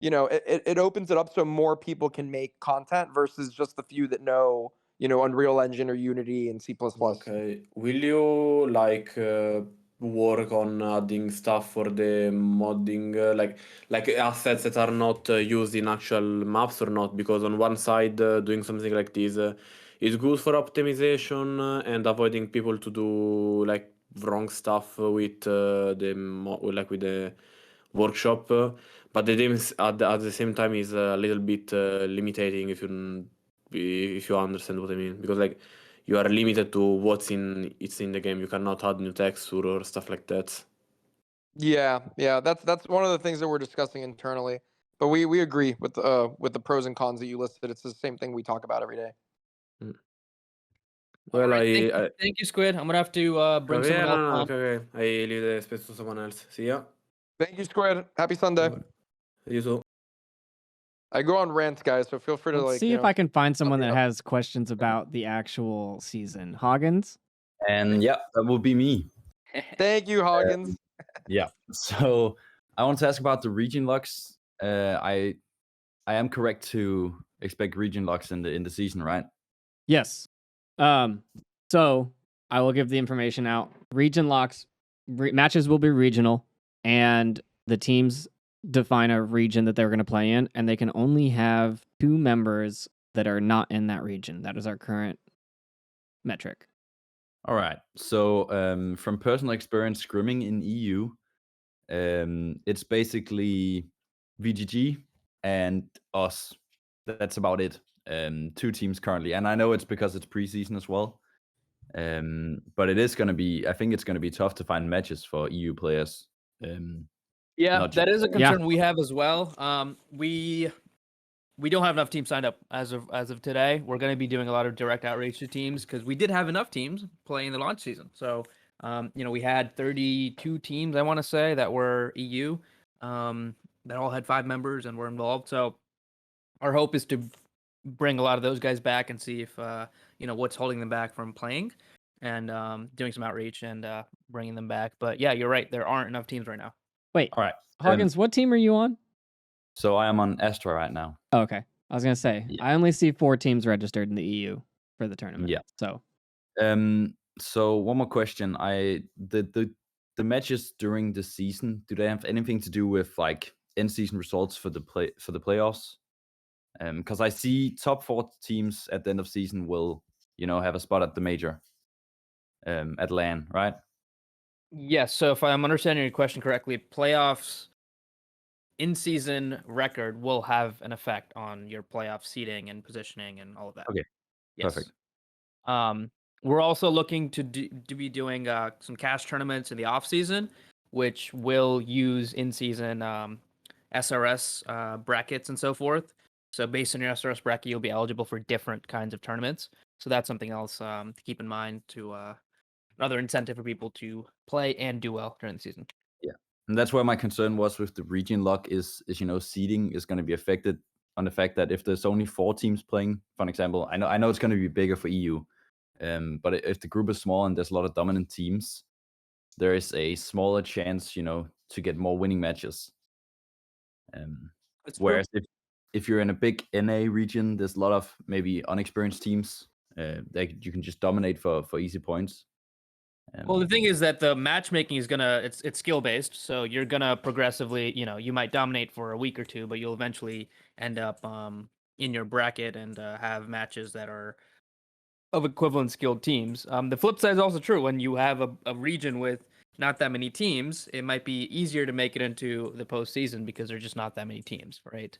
S3: it opens it up so more people can make content versus just the few that know Unreal Engine or Unity and C++.
S10: Okay. Will you work on adding stuff for the modding, like assets that are not used in actual maps or not? Because on one side, doing something like this is good for optimization and avoiding people to do like wrong stuff with with the workshop. But at the same time is a little bit limiting if you understand what I mean, because like you are limited to what's in the game. You cannot add new texture or stuff like that.
S3: Yeah, that's one of the things that we're discussing internally. But we agree with the pros and cons that you listed. It's the same thing we talk about every day.
S10: Well,
S1: Alright, thank you, Squid. I'm gonna have to bring someone else on.
S10: okay. I leave the space to someone else. See ya.
S3: Thank you, Squid. Happy Sunday.
S10: You too.
S3: I go on rants, guys, so feel free to
S2: Let's see if I can find someone that has questions about the actual season. Hoggins?
S11: And yeah, that will be me.
S3: Thank you, Hoggins.
S11: Yeah. So I want to ask about the region locks. I am correct to expect region locks in the season, right?
S2: Yes. So I will give the information out. Region locks matches will be regional, and the teams define a region that they're going to play in, and they can only have 2 members that are not in that region. That is our current metric.
S11: All right. So from personal experience scrimming in EU, it's basically VGG and us. That's about it. 2 teams currently, and I know it's because it's preseason as well. But it is going to be. I think it's going to be tough to find matches for EU players.
S1: Yeah, that is a concern we have as well. We don't have enough teams signed up as of today. We're going to be doing a lot of direct outreach to teams because we did have enough teams playing the launch season. So, we had 32 teams, I want to say, that were EU, that all had 5 members and were involved. So, our hope is to bring a lot of those guys back and see if what's holding them back from playing, and doing some outreach and bringing them back. But yeah, you're right. There aren't enough teams right now.
S2: Wait,
S11: all right.
S2: Hoggins, what team are you on?
S11: So I am on Astra right now.
S2: Oh, okay. I was going to say, I only see 4 teams registered in the EU for the tournament.
S11: Yeah.
S2: So
S11: so one more question. The matches during the season, do they have anything to do with like end season results for the playoffs? Because I see top 4 teams at the end of season will, have a spot at the major at LAN, right?
S1: Yes. So if I'm understanding your question correctly, playoffs in-season record will have an effect on your playoff seeding and positioning and all of that.
S11: Okay.
S1: Yes.
S11: Perfect.
S1: We're also looking to be doing some cash tournaments in the off season, which will use in-season SRS brackets and so forth. So based on your SRS bracket, you'll be eligible for different kinds of tournaments. So that's something else to keep in mind, to another incentive for people to play and do well during the season.
S11: Yeah, and that's where my concern was with the region lock is seeding is going to be affected on the fact that if there's only 4 teams playing, for an example, I know it's going to be bigger for EU, but if the group is small and there's a lot of dominant teams, there is a smaller chance, to get more winning matches.
S1: That's true.
S11: Whereas if you're in a big NA region, there's a lot of maybe unexperienced teams that you can just dominate for easy points.
S1: Well, the thing is that the matchmaking is it's skill based, so you're gonna progressively, you might dominate for a week or two, but you'll eventually end up in your bracket and have matches that are of equivalent skilled teams. The flip side is also true. When you have a region with not that many teams, it might be easier to make it into the postseason because there's just not that many teams, right?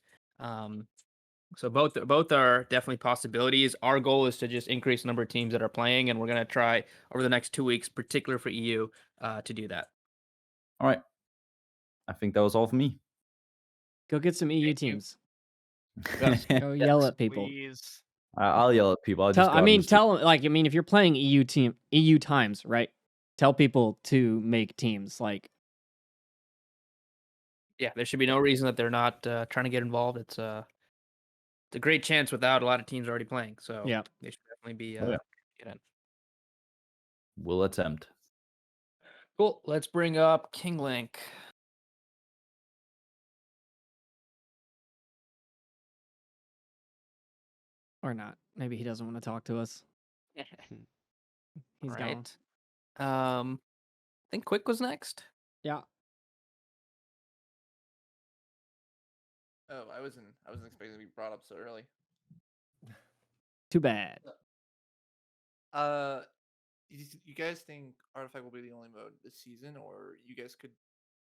S1: So both are definitely possibilities. Our goal is to just increase the number of teams that are playing, and we're gonna try over the next 2 weeks, particular for EU, to do that.
S11: All right. I think that was all for me.
S2: Go get some EU
S1: Thank you.
S2: teams. Go yell at people.
S4: Please.
S11: I'll yell at people. I'll just go out in the street.
S2: Tell them, like, if you're playing EU times, right? Tell people to make teams. Like,
S1: Yeah, there should be no reason that they're not trying to get involved. It's a great chance without a lot of teams already playing. So
S2: yeah.
S1: they should definitely be
S11: Oh, yeah.
S1: get in.
S11: We'll attempt.
S1: Cool. Let's bring up King Link.
S2: Or not. Maybe he doesn't want to talk to us. He's gone.
S1: I think Quick was next.
S2: Yeah.
S12: Oh, I wasn't expecting to be brought up so early.
S2: Too bad.
S12: You guys think Artifact will be the only mode this season, or you guys could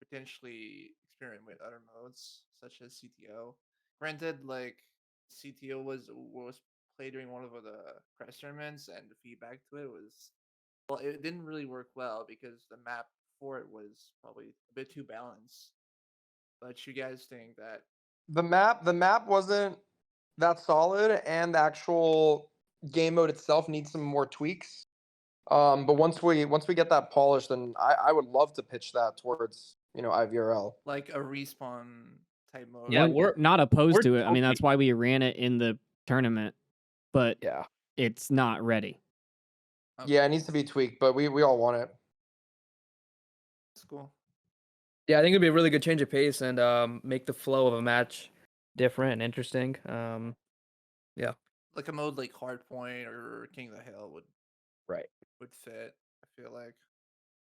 S12: potentially experiment with other modes such as CTO? Granted, like CTO was played during one of the press tournaments, and the feedback to it was, well, it didn't really work well because the map for it was probably a bit too balanced. But you guys think that
S3: The map wasn't that solid, and the actual game mode itself needs some more tweaks. But once we get that polished, then I would love to pitch that towards IVRL.
S12: like a respawn type mode?
S1: Yeah,
S2: We're not opposed
S1: we're
S2: to it. I mean,
S1: totally-
S2: that's why we ran it in the tournament, but
S3: Yeah,
S2: it's not ready.
S3: yeah, it needs to be tweaked, but we all want it.
S12: That's cool.
S1: Yeah, I think it'd be a really good change of pace and make the flow of a match different and interesting.
S12: Like a mode like Hardpoint or King of the Hill would fit. I feel like.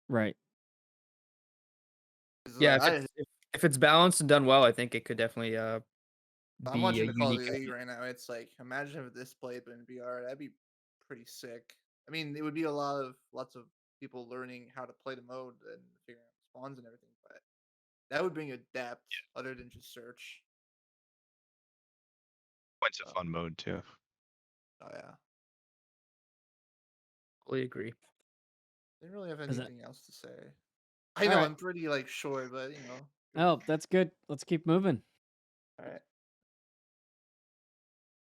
S2: Right.
S12: 'Cause,
S1: Yeah,
S12: like,
S1: if it's balanced and done well, I think it could definitely
S12: I'm
S1: be
S12: watching
S1: a
S12: the Call of
S1: unique.
S12: Duty right now. It's like, imagine if this played in VR. That'd be pretty sick. I mean, it would be lots of people learning how to play the mode and figuring out spawns and everything, but that would bring a depth other than just search.
S6: Point's a fun mode too.
S12: Oh yeah.
S1: Fully agree.
S12: Didn't really have
S2: Is it-
S12: anything else to say. I know
S2: Alright.
S12: I'm pretty like short, but
S2: Oh, that's good. Let's keep moving.
S12: All right.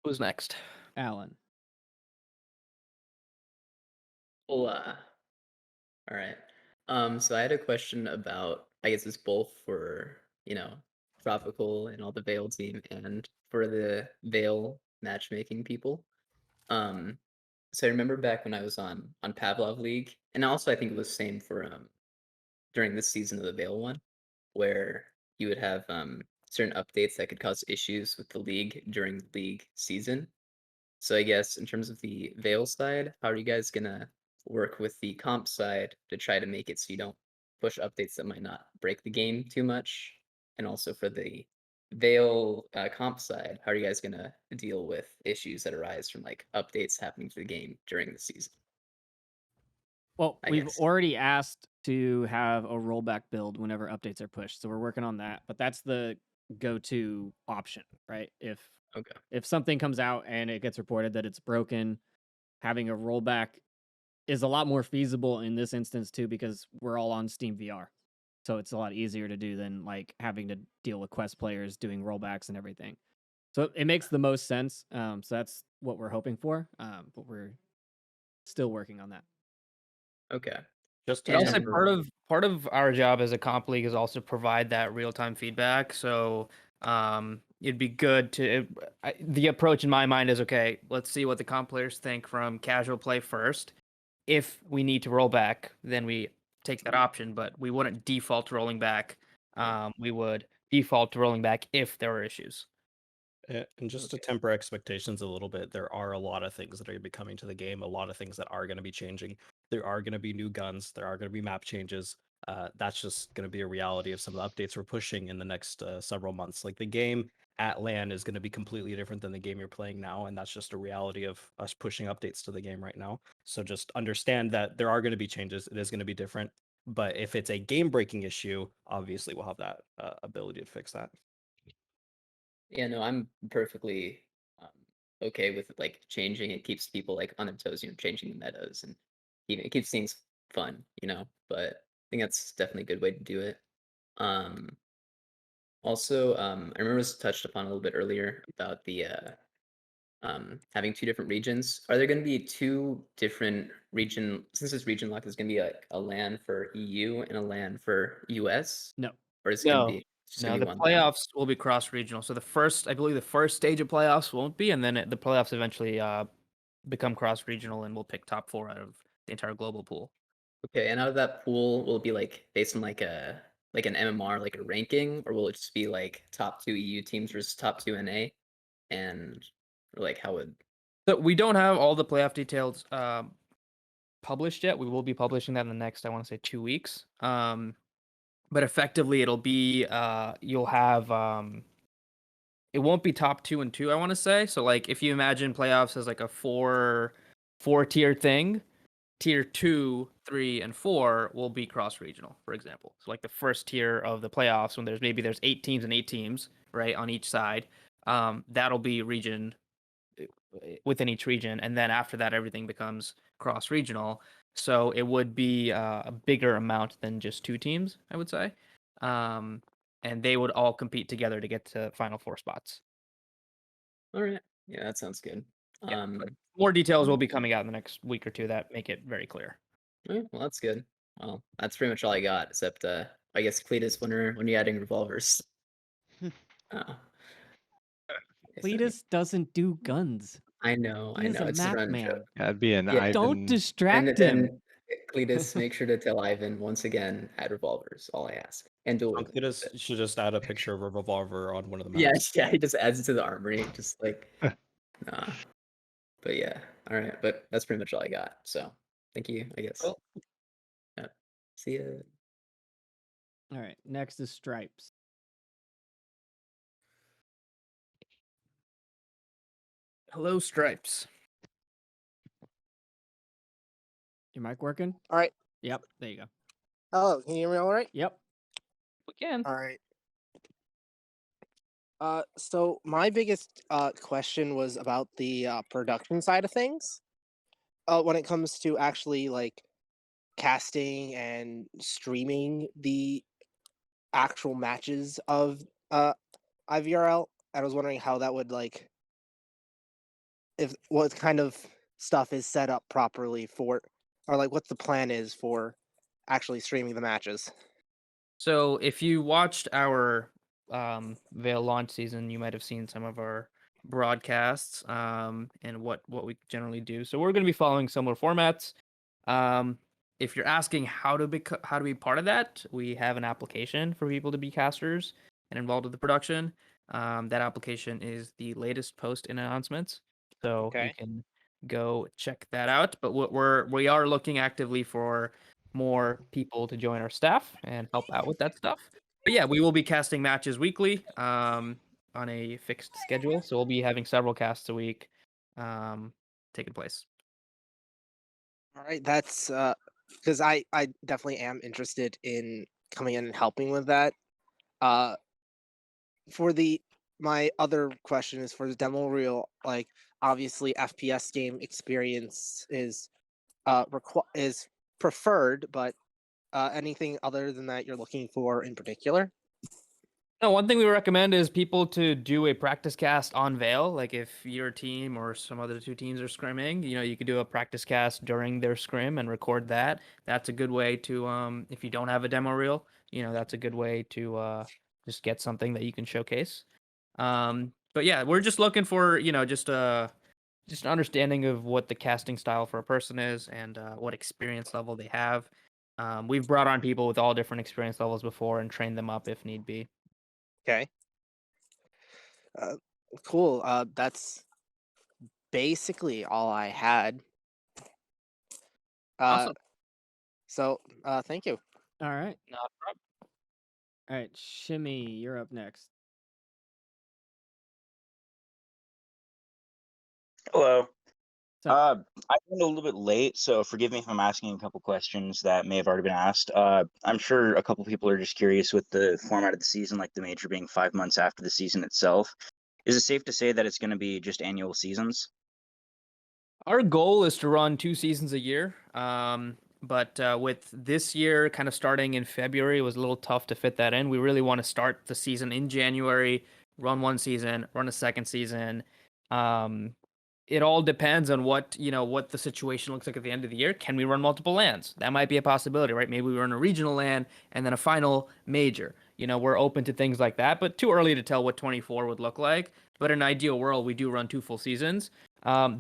S1: Who's next?
S2: Alan.
S13: Hola. All right. So I had a question about, I guess it's both for, Tropical and all the Vail team and for the Vail matchmaking people. So I remember back when I was on Pavlov League, and also I think it was same for during this season of the Vail one, where you would have certain updates that could cause issues with the league during the league season. So I guess in terms of the Vail side, how are you guys gonna work with the comp side to try to make it so you don't push updates that might not break the game too much? And also for the Vail comp side, how are you guys gonna deal with issues that arise from like updates happening to the game during the season?
S2: Well,
S13: I
S2: we've
S13: guess.
S2: already asked to have a rollback build whenever updates are pushed, so we're working on that. But that's the go-to option, right?
S13: Okay.
S2: If something comes out and it gets reported that it's broken, having a rollback is a lot more feasible in this instance too, because we're all on Steam VR. So it's a lot easier to do than like having to deal with Quest players doing rollbacks and everything. So it makes the most sense. So that's what we're hoping for. But we're still working on that.
S13: Okay.
S1: Just
S13: And
S1: also part of our job as a comp league is also provide that real time feedback. So it'd be good to the approach in my mind is, okay, let's see what the comp players think from casual play first. If we need to roll back, then we take that option, but we wouldn't default to rolling back. We would default to rolling back if there were issues.
S7: And just to temper expectations a little bit, there are a lot of things that are going to be coming to the game, a lot of things that are going to be changing. There are going to be new guns, there are going to be map changes. That's just going to be a reality of some of the updates we're pushing in the next several months. Like the game at LAN is going to be completely different than the game you're playing now, and that's just a reality of us pushing updates to the game right now. So just understand that there are going to be changes. It is going to be different. But if it's a game-breaking issue, obviously we'll have that ability to fix that.
S13: Yeah, no, I'm perfectly okay with like changing. It keeps people like on their toes, changing the metas and it keeps things fun, But I think that's definitely a good way to do it. Also, I remember it was touched upon a little bit earlier about the having two different regions. Are there going to be two different since this region lock is going to be like a LAN for EU and a LAN for US?
S2: No.
S13: Or is it going to be
S1: No, the playoffs will be cross-regional. So I believe the first stage of playoffs won't be, and then the playoffs eventually become cross-regional, and we'll pick top 4 out of the entire global pool.
S13: Okay, and out of that pool, will it be like based on like an MMR, like a ranking, or will it just be like top 2 EU teams versus top 2 NA, and like how would?
S1: So we don't have all the playoff details published yet. We will be publishing that in the next, I want to say, 2 weeks. But effectively, it'll be you'll have it won't be top 2 and 2, I want to say. So like if you imagine playoffs as like a four tier thing, tier 2, 3, and 4 will be cross regional, for example. So like the first tier of the playoffs, when there's 8 teams and 8 teams, right, on each side, that'll be region within each region, and then after that everything becomes cross regional. So it would be a bigger amount than just 2 teams, I would say. And they would all compete together to get to final 4 spots.
S13: All right. Yeah, that sounds good.
S1: Yeah, more details will be coming out in the next week or 2 that make it very clear.
S13: All right, well, that's good. Well, that's pretty much all I got, except I guess Cletus, when are you adding revolvers?
S2: Cletus doesn't do guns.
S13: I know.
S2: He is a
S13: It's
S2: map
S13: run
S2: man.
S13: joke.
S6: That'd be an
S13: Yeah,
S6: Ivan.
S2: Don't distract him.
S13: And Cletus, make sure to tell Ivan once again, add revolvers. All I ask. And dual wield.
S7: Cletus should just add a picture of a revolver on one of the
S13: Yeah,
S7: maps.
S13: he just adds it to the armory, just like nah. But yeah, all right. But that's pretty much all I got. So thank you, I guess.
S1: Cool.
S13: Yeah. See ya.
S2: All right, next is Stripes.
S1: Hello, Stripes.
S2: Your mic working?
S14: All right.
S2: Yep, there you go.
S14: Hello, can you hear me all right?
S2: Yep.
S1: We can.
S14: All right. So my biggest question was about the production side of things. When it comes to actually like casting and streaming the actual matches of IVRL, I was wondering how that would like, if what kind of stuff is set up properly for, or like what the plan is for actually streaming the matches.
S1: So if you watched our Vail launch season, you might have seen some of our broadcasts and what we generally do. So we're going to be following similar formats. If you're asking how to be part of that, we have an application for people to be casters and involved with the production. That application is the latest post in announcements, so you can go check that out. But we are looking actively for more people to join our staff and help out with that stuff. But yeah, we will be casting matches weekly on a fixed schedule. So we'll be having several casts a week taking place.
S14: All right, that's because I definitely am interested in coming in and helping with that. My other question is for the demo reel. Like, obviously, FPS game experience is preferred, but anything other than that you're looking for in particular?
S1: No, one thing we recommend is people to do a practice cast on Vail. Like if your team or some other 2 teams are scrimming, you could do a practice cast during their scrim and record that. That's a good way to, if you don't have a demo reel, that's a good way to just get something that you can showcase. But yeah, we're just looking for, just an understanding of what the casting style for a person is and what experience level they have. We've brought on people with all different experience levels before and trained them up if need be.
S14: Okay. Cool. That's basically all I had.
S1: Awesome.
S14: So, thank you.
S2: All right.
S1: Not a problem.
S2: All right, Shimmy, you're up next.
S15: Hello.
S2: So,
S15: I joined a little bit late, so forgive me if I'm asking a couple questions that may have already been asked. I'm sure a couple people are just curious with the format of the season, like the major being 5 months after the season itself. Is it safe to say that it's going to be just annual seasons?
S1: Our goal is to run 2 seasons a year. But with this year kind of starting in February, it was a little tough to fit that in. We really want to start the season in January, run 1 season, run a 2nd season. It all depends on what the situation looks like at the end of the year. Can we run multiple lands? That might be a possibility, right? Maybe we run a regional land and then a final major. We're open to things like that, but too early to tell what 24 would look like. But in an ideal world, we do run 2 full seasons.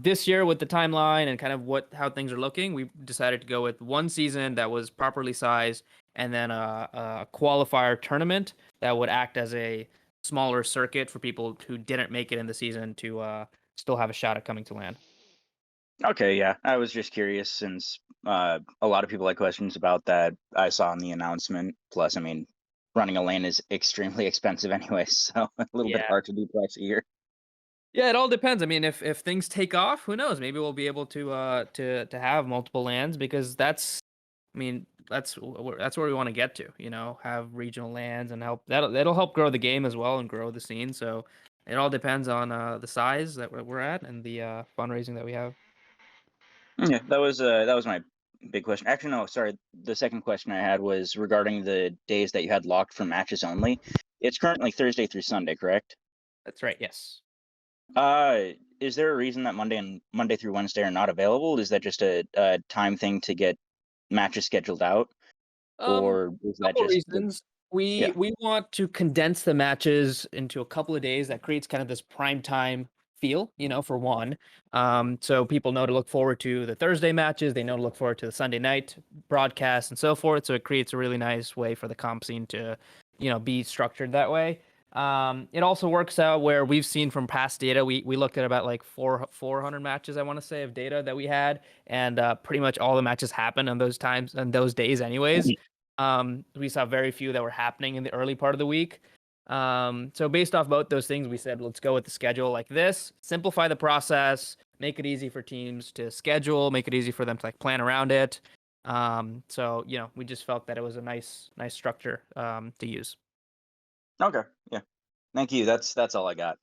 S1: This year, with the timeline and kind of how things are looking, we decided to go with 1 season that was properly sized, and then a qualifier tournament that would act as a smaller circuit for people who didn't make it in the season to still have a shot at coming to land.
S15: Okay, yeah. I was just curious since a lot of people had questions about that. I saw in the announcement. Plus, I mean, running a lane is extremely expensive anyway, so a little bit
S1: Yeah.
S15: hard to do twice a year.
S1: Yeah, it all depends. I mean, if things take off, who knows? Maybe we'll be able to have multiple lands, because that's where we want to get to. Have regional lands and that'll help grow the game as well and grow the scene. So it all depends on the size that we're at and the fundraising that we have.
S15: Yeah, that was my big question. Actually, no, sorry. The second question I had was regarding the days that you had locked for matches only. It's currently Thursday through Sunday, correct?
S1: That's right. Yes.
S15: Is there a reason that Monday through Wednesday are not available? Is that just a time thing to get matches scheduled out, or is that
S1: Couple
S15: just
S1: reasons. We want to condense the matches into a couple of days. That creates kind of this prime time feel, for one. So people know to look forward to the Thursday matches. They know to look forward to the Sunday night broadcast and so forth. So it creates a really nice way for the comp scene to, be structured that way. It also works out where we've seen from past data, we looked at about like 400 matches, I want to say, of data that we had, and pretty much all the matches happened on those times and those days anyways. We saw very few that were happening in the early part of the week. So based off both those things, we said, let's go with the schedule like this, simplify the process, make it easy for teams to schedule, make it easy for them to plan around it. So, we just felt that it was a nice structure to use.
S15: Okay. Yeah. Thank you. That's all I got.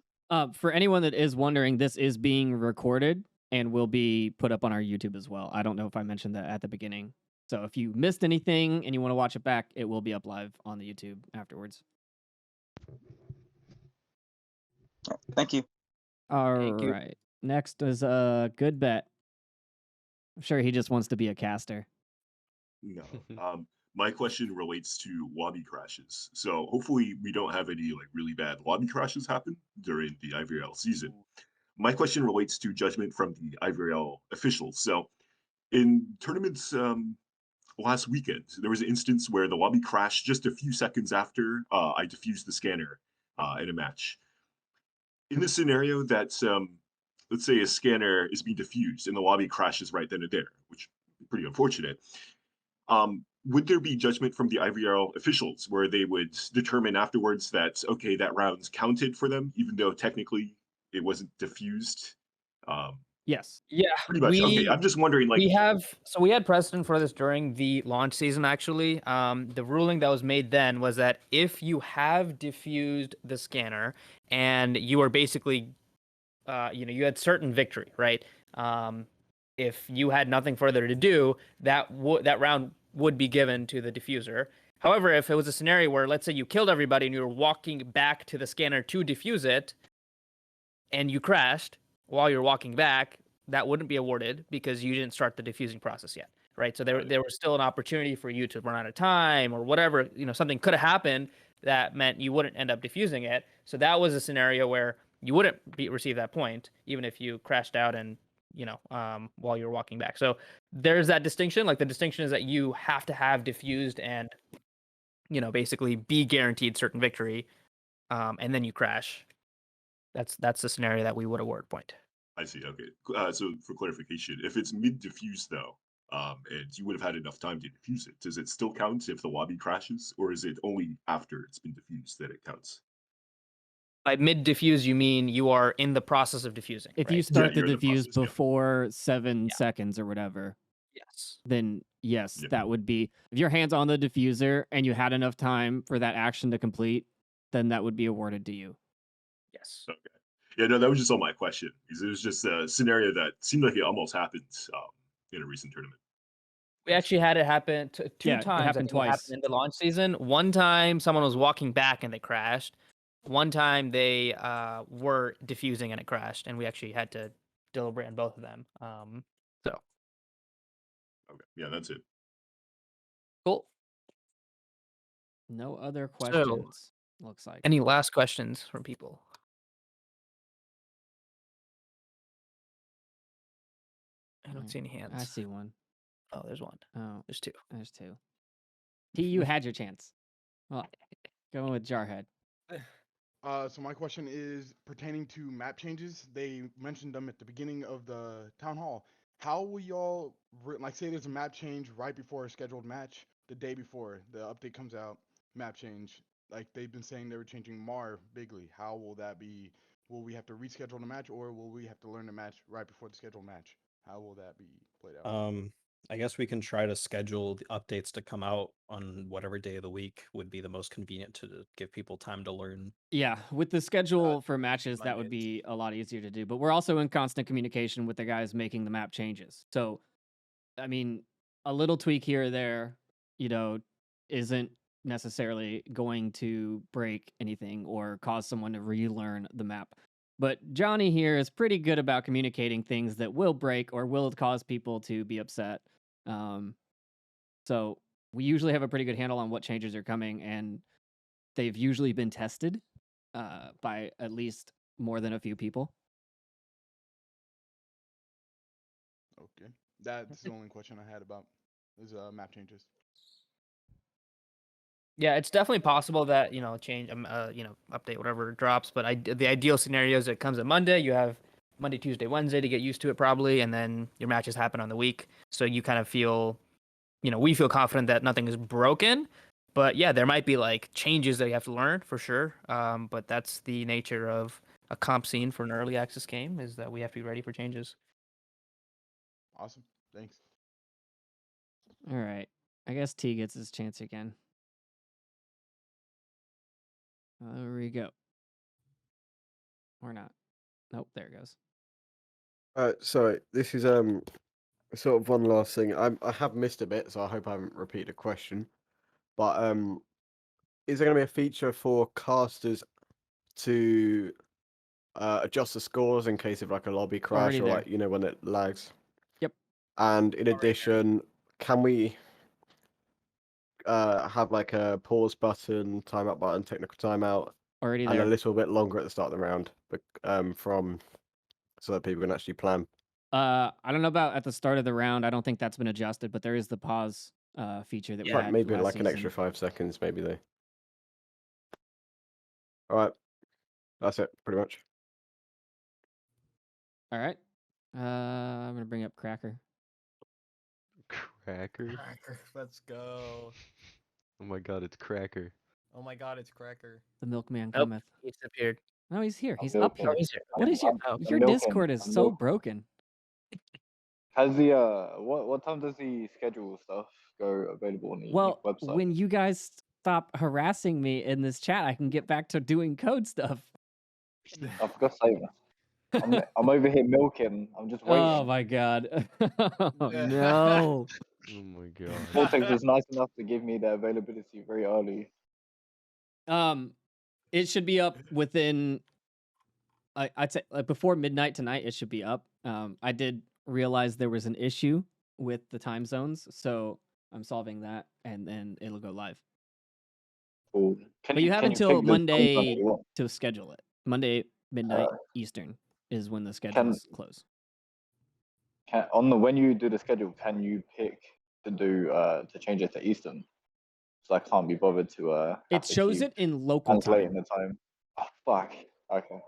S2: For anyone that is wondering, this is being recorded and will be put up on our YouTube as well. I don't know if I mentioned that at the beginning. So if you missed anything and you want to watch it back, it will be up live on the YouTube afterwards.
S15: Thank you.
S2: All right. Next is a good bet. I'm sure he just wants to be a caster.
S16: No. My question relates to lobby crashes. So hopefully we don't have any really bad lobby crashes happen during the IVRL season. My question relates to judgment from the IVRL officials. So in tournaments last weekend, there was an instance where the lobby crashed just a few seconds after I defused the scanner in a match. In the scenario that, let's say a scanner is being diffused and the lobby crashes right then and there, which is pretty unfortunate, would there be judgment from the IVRL officials where they would determine afterwards that, okay, that round's counted for them, even though technically it wasn't diffused?
S2: Yes.
S1: Yeah.
S16: Pretty much. Okay, I'm just wondering,
S1: we had precedent for this during the launch season, actually. The ruling that was made then was that if you have diffused the scanner and you are basically, you had certain victory, right? If you had nothing further to do, that round would be given to the diffuser. However, if it was a scenario where, let's say, you killed everybody and you were walking back to the scanner to defuse it, and you crashed while you're walking back, that wouldn't be awarded because you didn't start the diffusing process yet, right? So there was still an opportunity for you to run out of time or whatever. Something could have happened that meant you wouldn't end up diffusing it. So that was a scenario where you wouldn't receive that point, even if you crashed out and while you're walking back. So there's that distinction. Like the distinction is that you have to have diffused and, basically be guaranteed certain victory, and then you crash. That's the scenario that we would award point.
S16: I see. Okay. So for clarification, if it's mid diffuse though, and you would have had enough time to diffuse it, does it still count if the lobby crashes, or is it only after it's been diffused that it counts?
S1: By mid diffuse, you mean you are in the process of diffusing.
S2: If
S1: right?
S2: you start the
S16: you're in the
S2: diffuse
S16: process, yeah.
S2: before 7 seconds or whatever,
S1: Yes.
S2: then yes,
S16: Yeah.
S2: that would be. If your hand's on the diffuser and you had enough time for that action to complete, then that would be awarded to you.
S1: Yes.
S16: Okay. Yeah, no, that was just all my question, because it was just a scenario that seemed like it almost happened in a recent tournament.
S1: We actually had it happen two
S2: Yeah, it
S1: times.
S2: happened twice.
S1: It happened in the launch season. One time, someone was walking back and they crashed. One time, they were diffusing and it crashed, and we actually had to deliberate on both of them. So
S16: Okay. Yeah, that's it.
S1: cool.
S2: No other questions. Looks like.
S1: Any last questions from people? I don't see any hands.
S2: I see one.
S1: Oh, there's one.
S2: Oh,
S1: There's two.
S2: there's two. T, you had your chance. Well, going with Jarhead.
S17: So my question is pertaining to map changes. They mentioned them at the beginning of the town hall. How will y'all like say there's a map change right before a scheduled match, the day before the update comes out, map change. Like they've been saying they were changing Mar Bigley. How will that be? Will we have to reschedule the match, or will we have to learn the match right before the scheduled match? How will that be played out?
S7: I guess we can try to schedule the updates to come out on whatever day of the week would be the most convenient to give people time to learn.
S2: Yeah, with the schedule for matches, that would be a lot easier to do. But we're also in constant communication with the guys making the map changes. So, I mean, a little tweak here or there, isn't necessarily going to break anything or cause someone to relearn the map. But Johnny here is pretty good about communicating things that will break or will cause people to be upset. So we usually have a pretty good handle on what changes are coming, and they've usually been tested by at least more than a few people.
S17: Okay, that's the only question I had about is map changes.
S1: Yeah, it's definitely possible that change, update whatever drops. But the ideal scenario is it comes on Monday. You have Monday, Tuesday, Wednesday to get used to it probably, and then your matches happen on the week. So you kind of feel, we feel confident that nothing is broken. But yeah, there might be like changes that you have to learn for sure. But that's the nature of a comp scene for an early access game, is that we have to be ready for changes.
S17: Awesome, thanks.
S2: All right, I guess T gets his chance again. There we go. Or not. Nope, there it goes.
S9: Sorry, this is sort of one last thing. I have missed a bit, so I hope I haven't repeated a question. But is there going to be a feature for casters to adjust the scores in case of like a lobby crash
S2: Already
S9: or like when it lags?
S2: Yep.
S9: And in addition, can we have like a pause button, timeout button, technical timeout,
S2: Already
S9: and
S2: there.
S9: a little bit longer at the start of the round, but so that people can actually plan?
S2: I don't know about at the start of the round. I don't think that's been adjusted, but there is the pause feature that we had
S9: Maybe
S2: last
S9: like
S2: season.
S9: an extra 5 seconds, maybe though. All right, that's it, pretty much.
S2: All right. I'm gonna bring up Cracker.
S18: Cracker?
S4: Cracker, let's go.
S18: Oh my god, it's Cracker.
S4: Oh my god, it's Cracker.
S2: The milkman
S1: Nope,
S2: cometh.
S1: he disappeared.
S2: No, he's here.
S10: I'm
S2: He's up
S10: milking.
S2: here.
S1: he's here.
S2: What is your
S10: I'm
S2: your
S10: milking.
S2: Discord is
S10: I'm
S2: so
S10: milking.
S2: broken.
S10: Has the what time does the schedule stuff go available on the
S2: Well,
S10: website?
S2: when you guys stop harassing me in this chat, I can get back to doing code stuff.
S10: I forgot to say, I'm over here milking. I'm just waiting.
S2: Oh my god. Oh, no.
S18: Oh my god.
S10: Vortex was nice enough to give me the availability very early.
S2: It should be up within I'd say like before midnight tonight it should be up. I did realize there was an issue with the time zones, so I'm solving that and then it'll go live.
S10: Cool.
S2: But you have until Monday to schedule it. Monday midnight Eastern is when the schedules close.
S19: when you do the schedule, can you pick to change it to Eastern? So I can't be bothered to
S2: It
S19: have to
S2: shows
S19: keep
S2: it in local
S19: translating
S2: time.
S19: the time. Oh, fuck. Okay.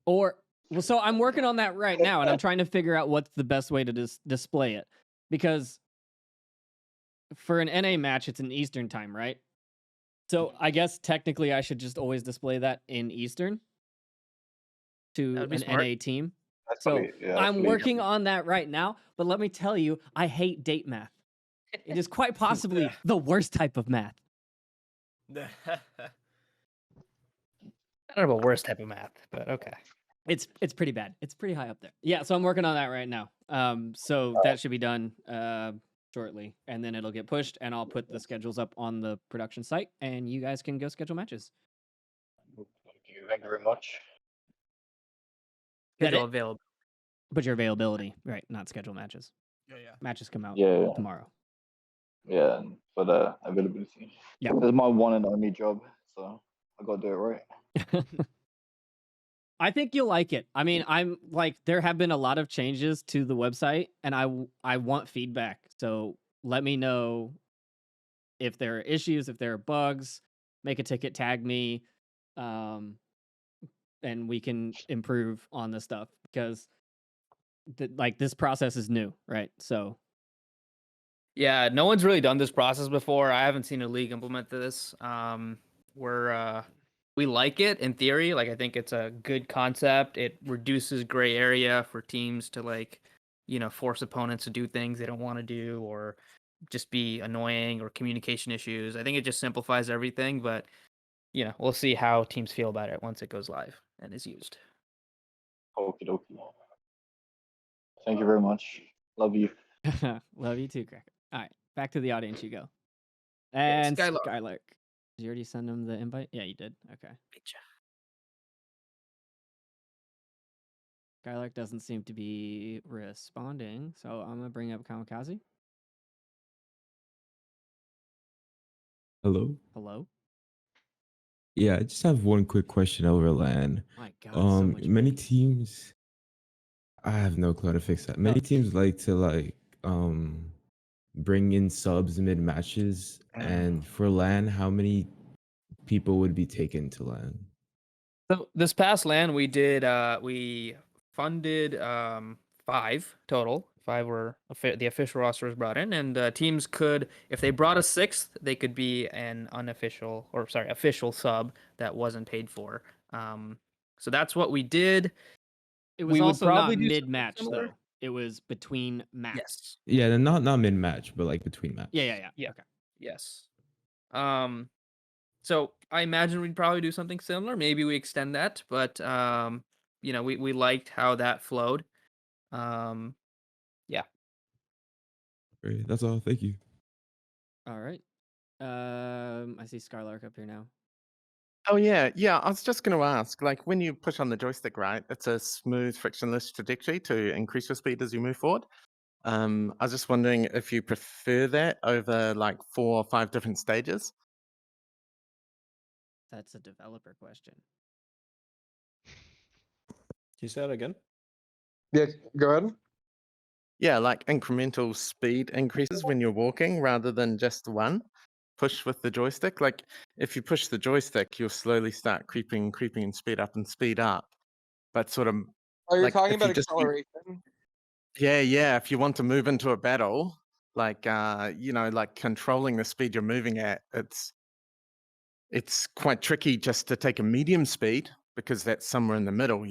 S2: Or well, so I'm working on that right now, and I'm trying to figure out what's the best way to display it, because for an NA match, it's in Eastern time, right? So I guess technically I should just always display that in Eastern to
S1: That'd be
S2: an
S1: smart.
S2: NA team.
S19: That's
S2: So
S19: probably, yeah, that's
S2: I'm
S19: probably
S2: working on that right now, but let me tell you, I hate date math. It is quite possibly the worst type of math.
S1: I don't know about worst type of math, but okay.
S2: It's pretty bad. It's pretty high up there. Yeah, so I'm working on that right now. So that should be done shortly, and then it'll get pushed, and I'll put the schedules up on the production site, and you guys can go schedule matches.
S19: Thank you very much.
S2: That
S1: Schedule
S2: it?
S1: available.
S2: But your availability, right? Not schedule matches.
S4: Yeah.
S2: Matches come out
S19: Yeah.
S2: tomorrow.
S19: Yeah, for the availability.
S2: Yeah.
S19: This is my one and only job, so I gotta do it right.
S2: I think you'll like it. I mean, I'm like, there have been a lot of changes to the website, and I want feedback. So let me know if there are issues, if there are bugs. Make a ticket, tag me, and we can improve on this stuff, because this process is new, right? So
S1: Yeah, no one's really done this process before. I haven't seen a league implement this. We like it in theory. Like, I think it's a good concept. It reduces gray area for teams to force opponents to do things they don't want to do, or just be annoying, or communication issues. I think it just simplifies everything, but we'll see how teams feel about it once it goes live and is used.
S19: Okie dokie. Thank you very much. Love you.
S2: love you too, Cracker. All right, back to the audience you go. And
S1: Skylark.
S2: Skylark. Did you already send him the invite? Yeah, you did. Okay. Skylark doesn't seem to be responding, so I'm gonna bring up Kamikaze.
S20: Hello.
S2: Hello.
S20: Yeah, I just have one quick question over LAN.
S2: My God, so much
S20: Many teams. I have no clue how to fix that. Many teams like to bring in subs mid matches, and for LAN, how many people would be taken to LAN?
S1: So this past LAN we did, we funded 5 total. 5 were the official roster was brought in, and teams could, if they brought a 6th, they could be an official sub that wasn't paid for. So that's what we did.
S2: It was
S1: We would
S2: also not
S1: probably do
S2: mid
S1: something
S2: match
S1: similar.
S2: though. It was between match.
S1: Yes.
S20: Yeah, then not mid match, but like between match.
S2: Yeah.
S1: Yeah.
S2: Okay.
S1: Yes. So I imagine we'd probably do something similar. Maybe we extend that, but we liked how that flowed. Yeah.
S20: Great. That's all. Thank you.
S2: All right. I see Skylark up here now.
S21: Oh yeah. I was just going to ask, like when you push on the joystick, right? It's a smooth, frictionless trajectory to increase your speed as you move forward. I was just wondering if you prefer that over like 4 or 5 different stages.
S2: That's a developer question.
S7: Can you say that again?
S21: Yeah, go ahead. Yeah, like incremental speed increases when you're walking rather than just one push with the joystick. Like if you push the joystick, you'll slowly start creeping and speed up. But sort of
S3: Oh, you're
S21: like
S3: talking
S21: if you
S3: about
S21: just
S3: acceleration?
S21: yeah, if you want to move into a battle, like like controlling the speed you're moving at, it's quite tricky just to take a medium speed, because that's somewhere in the middle,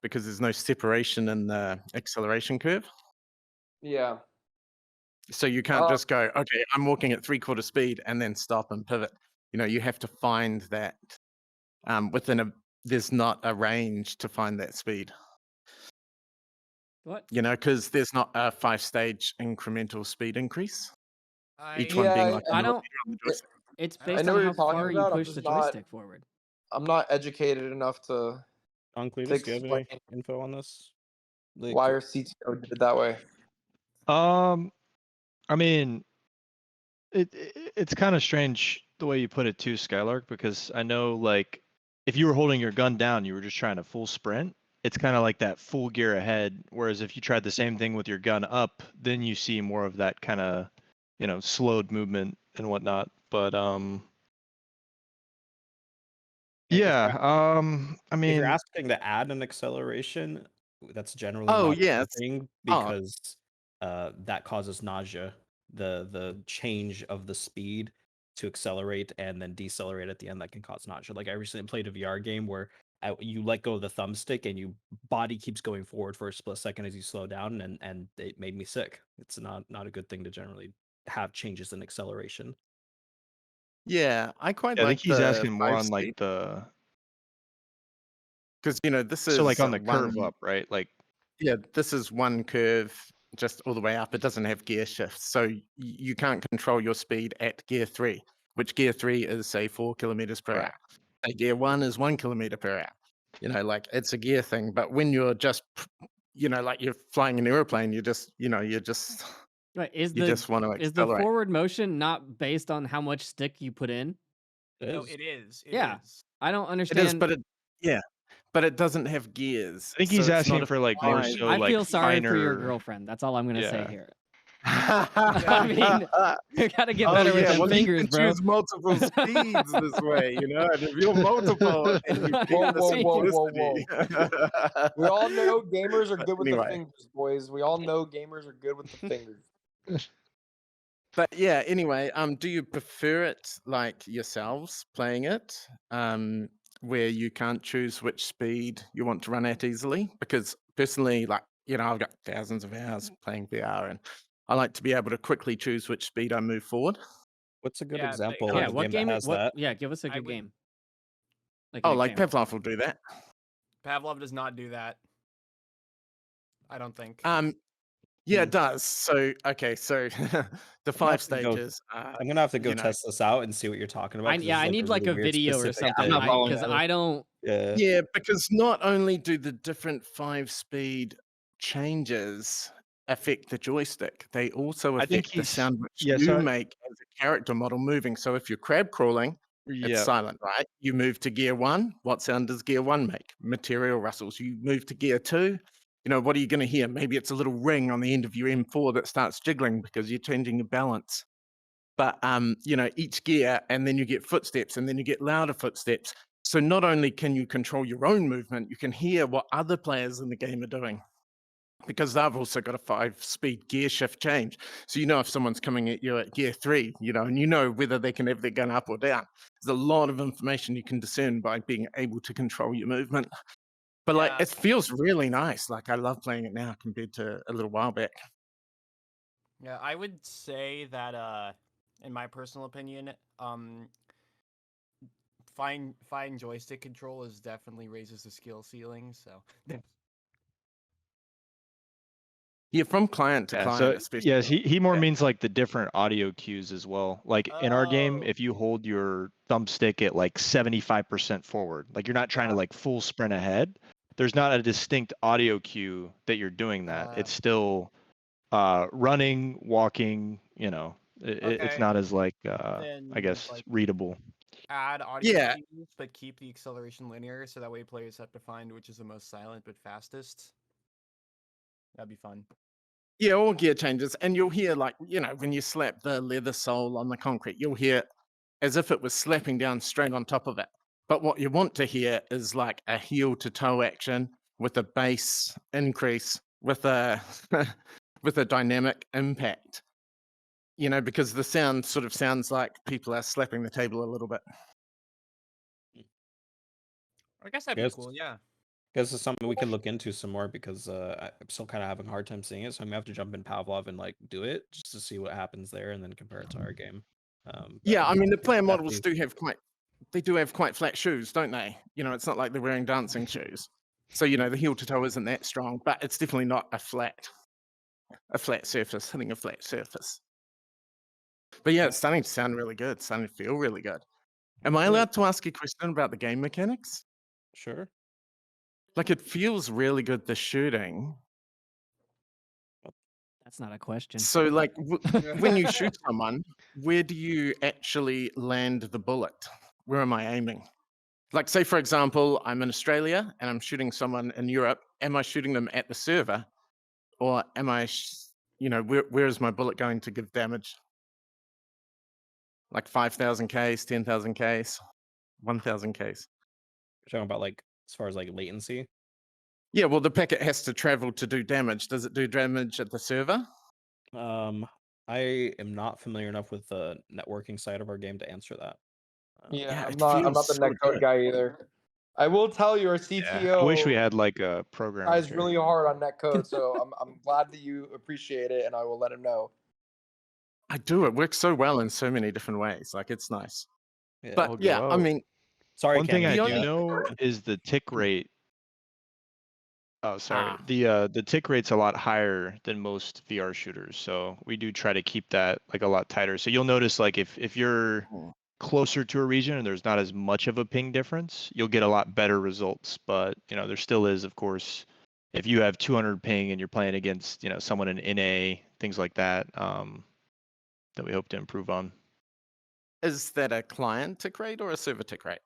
S21: because there's no separation in the acceleration curve.
S3: Yeah.
S21: So you can't just go, okay, I'm walking at 3/4 speed and then stop and pivot. You have to find that there's not a range to find that speed.
S2: What?
S21: Because there's not a 5-stage incremental speed increase. Each one
S3: Yeah,
S21: being like a
S2: I don't.
S21: millimeter on the joystick.
S2: It's
S3: I
S2: based
S3: know
S2: on
S3: what
S2: how
S3: you're talking
S2: far you
S3: about. I'm
S2: push the
S3: just not.
S2: joystick forward.
S3: I'm not educated enough to
S7: Cletus, do you have
S3: explain
S7: any info on this?
S3: why our CTO did it that way.
S6: I mean, it's kind of strange the way you put it too, Skylark, because I know like if you were holding your gun down, you were just trying to full sprint. it's kind of like that full gear ahead. Whereas if you tried the same thing with your gun up, then you see more of that kind of, slowed movement and whatnot. But yeah, I
S7: If you're
S6: mean,
S7: asking to add an acceleration, that's generally
S21: Oh
S7: not a
S21: yeah,
S7: good
S21: it's
S7: thing
S21: oh
S7: because that causes nausea. The change of the speed to accelerate and then decelerate at the end, that can cause nausea. Like I recently played a VR game where you let go of the thumbstick and your body keeps going forward for a split second as you slow down, and it made me sick. It's not a good thing to generally have changes in acceleration.
S21: yeah, I quite
S6: I think
S21: like
S6: he's
S21: the
S6: asking more
S21: 5
S6: on like
S21: speed
S6: the
S21: because this
S6: so like
S21: is
S6: on the curve
S21: one.
S6: up, right? Like
S21: Yeah, this is one curve just all the way up. It doesn't have gear shifts, so you can't control your speed at gear 3, which gear 3 is say 4 kilometers per
S6: right.
S21: hour. Gear 1 is 1 kilometer per hour. Like it's a gear thing. But when you're just, like you're flying an airplane, you just, you just
S2: Right.
S21: you just want to
S2: Is the
S21: accelerate.
S2: forward motion not based on how much stick you put in?
S4: No, it is. It
S2: Yeah.
S4: is.
S2: I don't
S21: It is,
S2: understand.
S21: but but it doesn't have gears.
S6: I think
S21: so
S6: he's
S21: it's not
S6: asking
S21: a
S6: for like more
S21: fly.
S6: so
S2: I
S6: like
S2: feel sorry for your
S6: finer.
S2: girlfriend. That's all I'm gonna say
S6: Yeah.
S2: here. I mean, you gotta get better with them
S21: well,
S2: fingers,
S21: you can
S2: bro.
S21: choose multiple speeds this way, and if you're multiple and you pick
S3: Whoa,
S21: the
S3: whoa, whoa, whoa,
S21: simplicity.
S3: We all know gamers are
S21: But
S3: good with the
S21: anyway.
S3: fingers, boys. We all know gamers are good with the fingers.
S21: But yeah, anyway, do you prefer it like yourselves playing it, where you can't choose which speed you want to run at easily? Because personally, like, I've got thousands of hours playing VR, and I like to be able to quickly choose which speed I move forward.
S7: What's a good
S4: Yeah, but
S7: example
S2: Yeah,
S7: of a
S2: what
S7: game that has that?
S2: Yeah, give us a
S4: I
S2: good
S4: would-
S2: game. Like an
S21: Oh, like
S2: example.
S21: Pavlov will do that.
S4: Pavlov does not do that. I don't think.
S21: Yeah, it does. So okay, so the 5 stages.
S7: I'm gonna have to go test this out and see what you're talking about. 'cause this
S2: I
S7: is, like,
S2: need
S7: a
S2: like
S7: really
S2: a
S7: weird
S2: video or
S7: specific
S2: something.
S7: thing.
S2: Because I don't.
S7: Yeah.
S21: Yeah, because not only do the different 5-speed changes affect the joystick, they also
S6: I think
S21: affect the
S6: he's
S21: sound which
S6: yeah.
S21: you
S6: So
S21: make as a character model moving. So if you're crab crawling, it's
S6: yeah.
S21: silent, right? You move to gear 1. What sound does gear 1 make? Material rustles. You move to gear 2. What are you going to hear? Maybe it's a little ring on the end of your M4 that starts jiggling because you're changing your balance. But each gear, and then you get footsteps, and then you get louder footsteps. So not only can you control your own movement, you can hear what other players in the game are doing, because they've also got a 5-speed gear shift change. So if someone's coming at you at gear 3, and whether they can have their gun up or down. There's a lot of information you can discern by being able to control your movement. But like, it feels really nice. Like, I love playing it now compared to a little while back.
S4: Yeah, I would say that in my personal opinion, fine joystick control is definitely raises the skill ceiling, so
S21: Yeah, from client to
S6: Yeah,
S21: client,
S6: so
S21: especially.
S6: yes, he more means like the different audio cues as well. Like in our game,
S4: Oh.
S6: if you hold your thumbstick at like 75% forward, like you're not trying to like full sprint ahead, there's not a distinct audio cue that you're doing that. It's still running, walking, it's
S4: Okay.
S6: not as like
S4: Then,
S6: I guess
S4: like,
S6: readable.
S4: add audio
S21: Yeah.
S4: cues, but keep the acceleration linear, so that way players have to find which is the most silent but fastest. That'd be fun.
S21: Yeah, all gear changes. And you'll hear, like, when you slap the leather sole on the concrete, you'll hear as if it was slapping down straight on top of it. But what you want to hear is like a heel to toe action with a bass increase, with a with a dynamic impact. Because the sound sort of sounds like people are slapping the table a little bit.
S4: I guess that'd
S7: Yes.
S4: be cool, yeah.
S7: This is something we can look into some more because I'm still kind of having a hard time seeing it. So I'm gonna have to jump in Pavlov and like do it just to see what happens there, and then compare it to our game.
S21: Yeah, I mean, the player models
S7: definitely-
S21: do have quite flat shoes, don't they? It's not like they're wearing dancing shoes. So, the heel to toe isn't that strong, but it's definitely not a flat surface, hitting a flat surface. But yeah, it's starting to sound really good. It's starting to feel really good. Am I allowed to ask a question about the game mechanics?
S7: Sure.
S21: Like, it feels really good, the shooting.
S2: That's not a question.
S21: So, like, when you shoot someone, where do you actually land the bullet? Where am I aiming? Like, say for example, I'm in Australia and I'm shooting someone in Europe. Am I shooting them at the server, or am I, where is my bullet going to give damage? Like 5,000 Ks, 10,000 Ks, 1,000 Ks.
S7: You're talking about like as far as like latency.
S21: Yeah, well, the packet has to travel to do damage. Does it do damage at the server?
S7: I am not familiar enough with the networking side of our game to answer that.
S3: Yeah, I'm
S21: it
S3: not. I'm
S21: feels
S3: not the
S21: so
S3: netcode
S21: good.
S3: guy either. I will tell you, our
S6: Yeah, I wish we
S3: CTO
S6: had like a programmer
S3: tries
S6: here.
S3: really hard on netcode, so I'm glad that you appreciate it, and I will let him know.
S21: I do. It works so well in so many different ways. Like, it's nice.
S7: Yeah.
S21: But
S6: I'll
S21: yeah,
S6: go
S21: I
S6: out.
S21: mean,
S7: Sorry,
S6: One thing
S7: Ken.
S6: I
S21: the
S6: do
S21: only
S6: know is the tick rate. Oh, sorry.
S21: Ah,
S6: The tick rate's a lot higher than most VR shooters, so we do try to keep that like a lot tighter. So you'll notice like if you're
S21: mm,
S6: closer to a region and there's not as much of a ping difference, you'll get a lot better results. But there still is, of course, if you have 200 ping and you're playing against someone in NA, things like that, that we hope to improve on.
S21: is that a client tick rate or a server tick rate?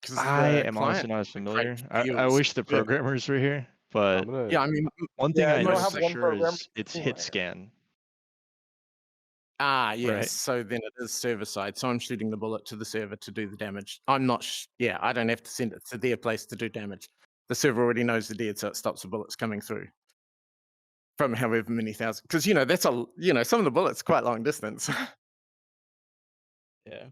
S21: Because
S6: I
S21: the
S6: am honestly
S21: client
S6: not as
S21: tick
S6: familiar.
S21: rate
S6: I
S21: feels
S6: wish the
S21: good.
S6: programmers were here, but
S21: Yeah, I mean,
S6: one thing
S3: Yeah,
S6: I
S3: you don't
S6: know
S3: have
S6: for
S3: one
S6: sure
S3: programmer
S6: is it's
S3: team
S6: hit
S3: right here.
S6: scan,
S21: yes.
S6: right?
S21: So then it is server side. So I'm shooting the bullet to the server to do the damage. I'm not. Yeah, I don't have to send it to their place to do damage. The server already knows the dead, so it stops the bullets coming through from however many thousand. Because that's some of the bullets quite long distance.
S7: Yeah.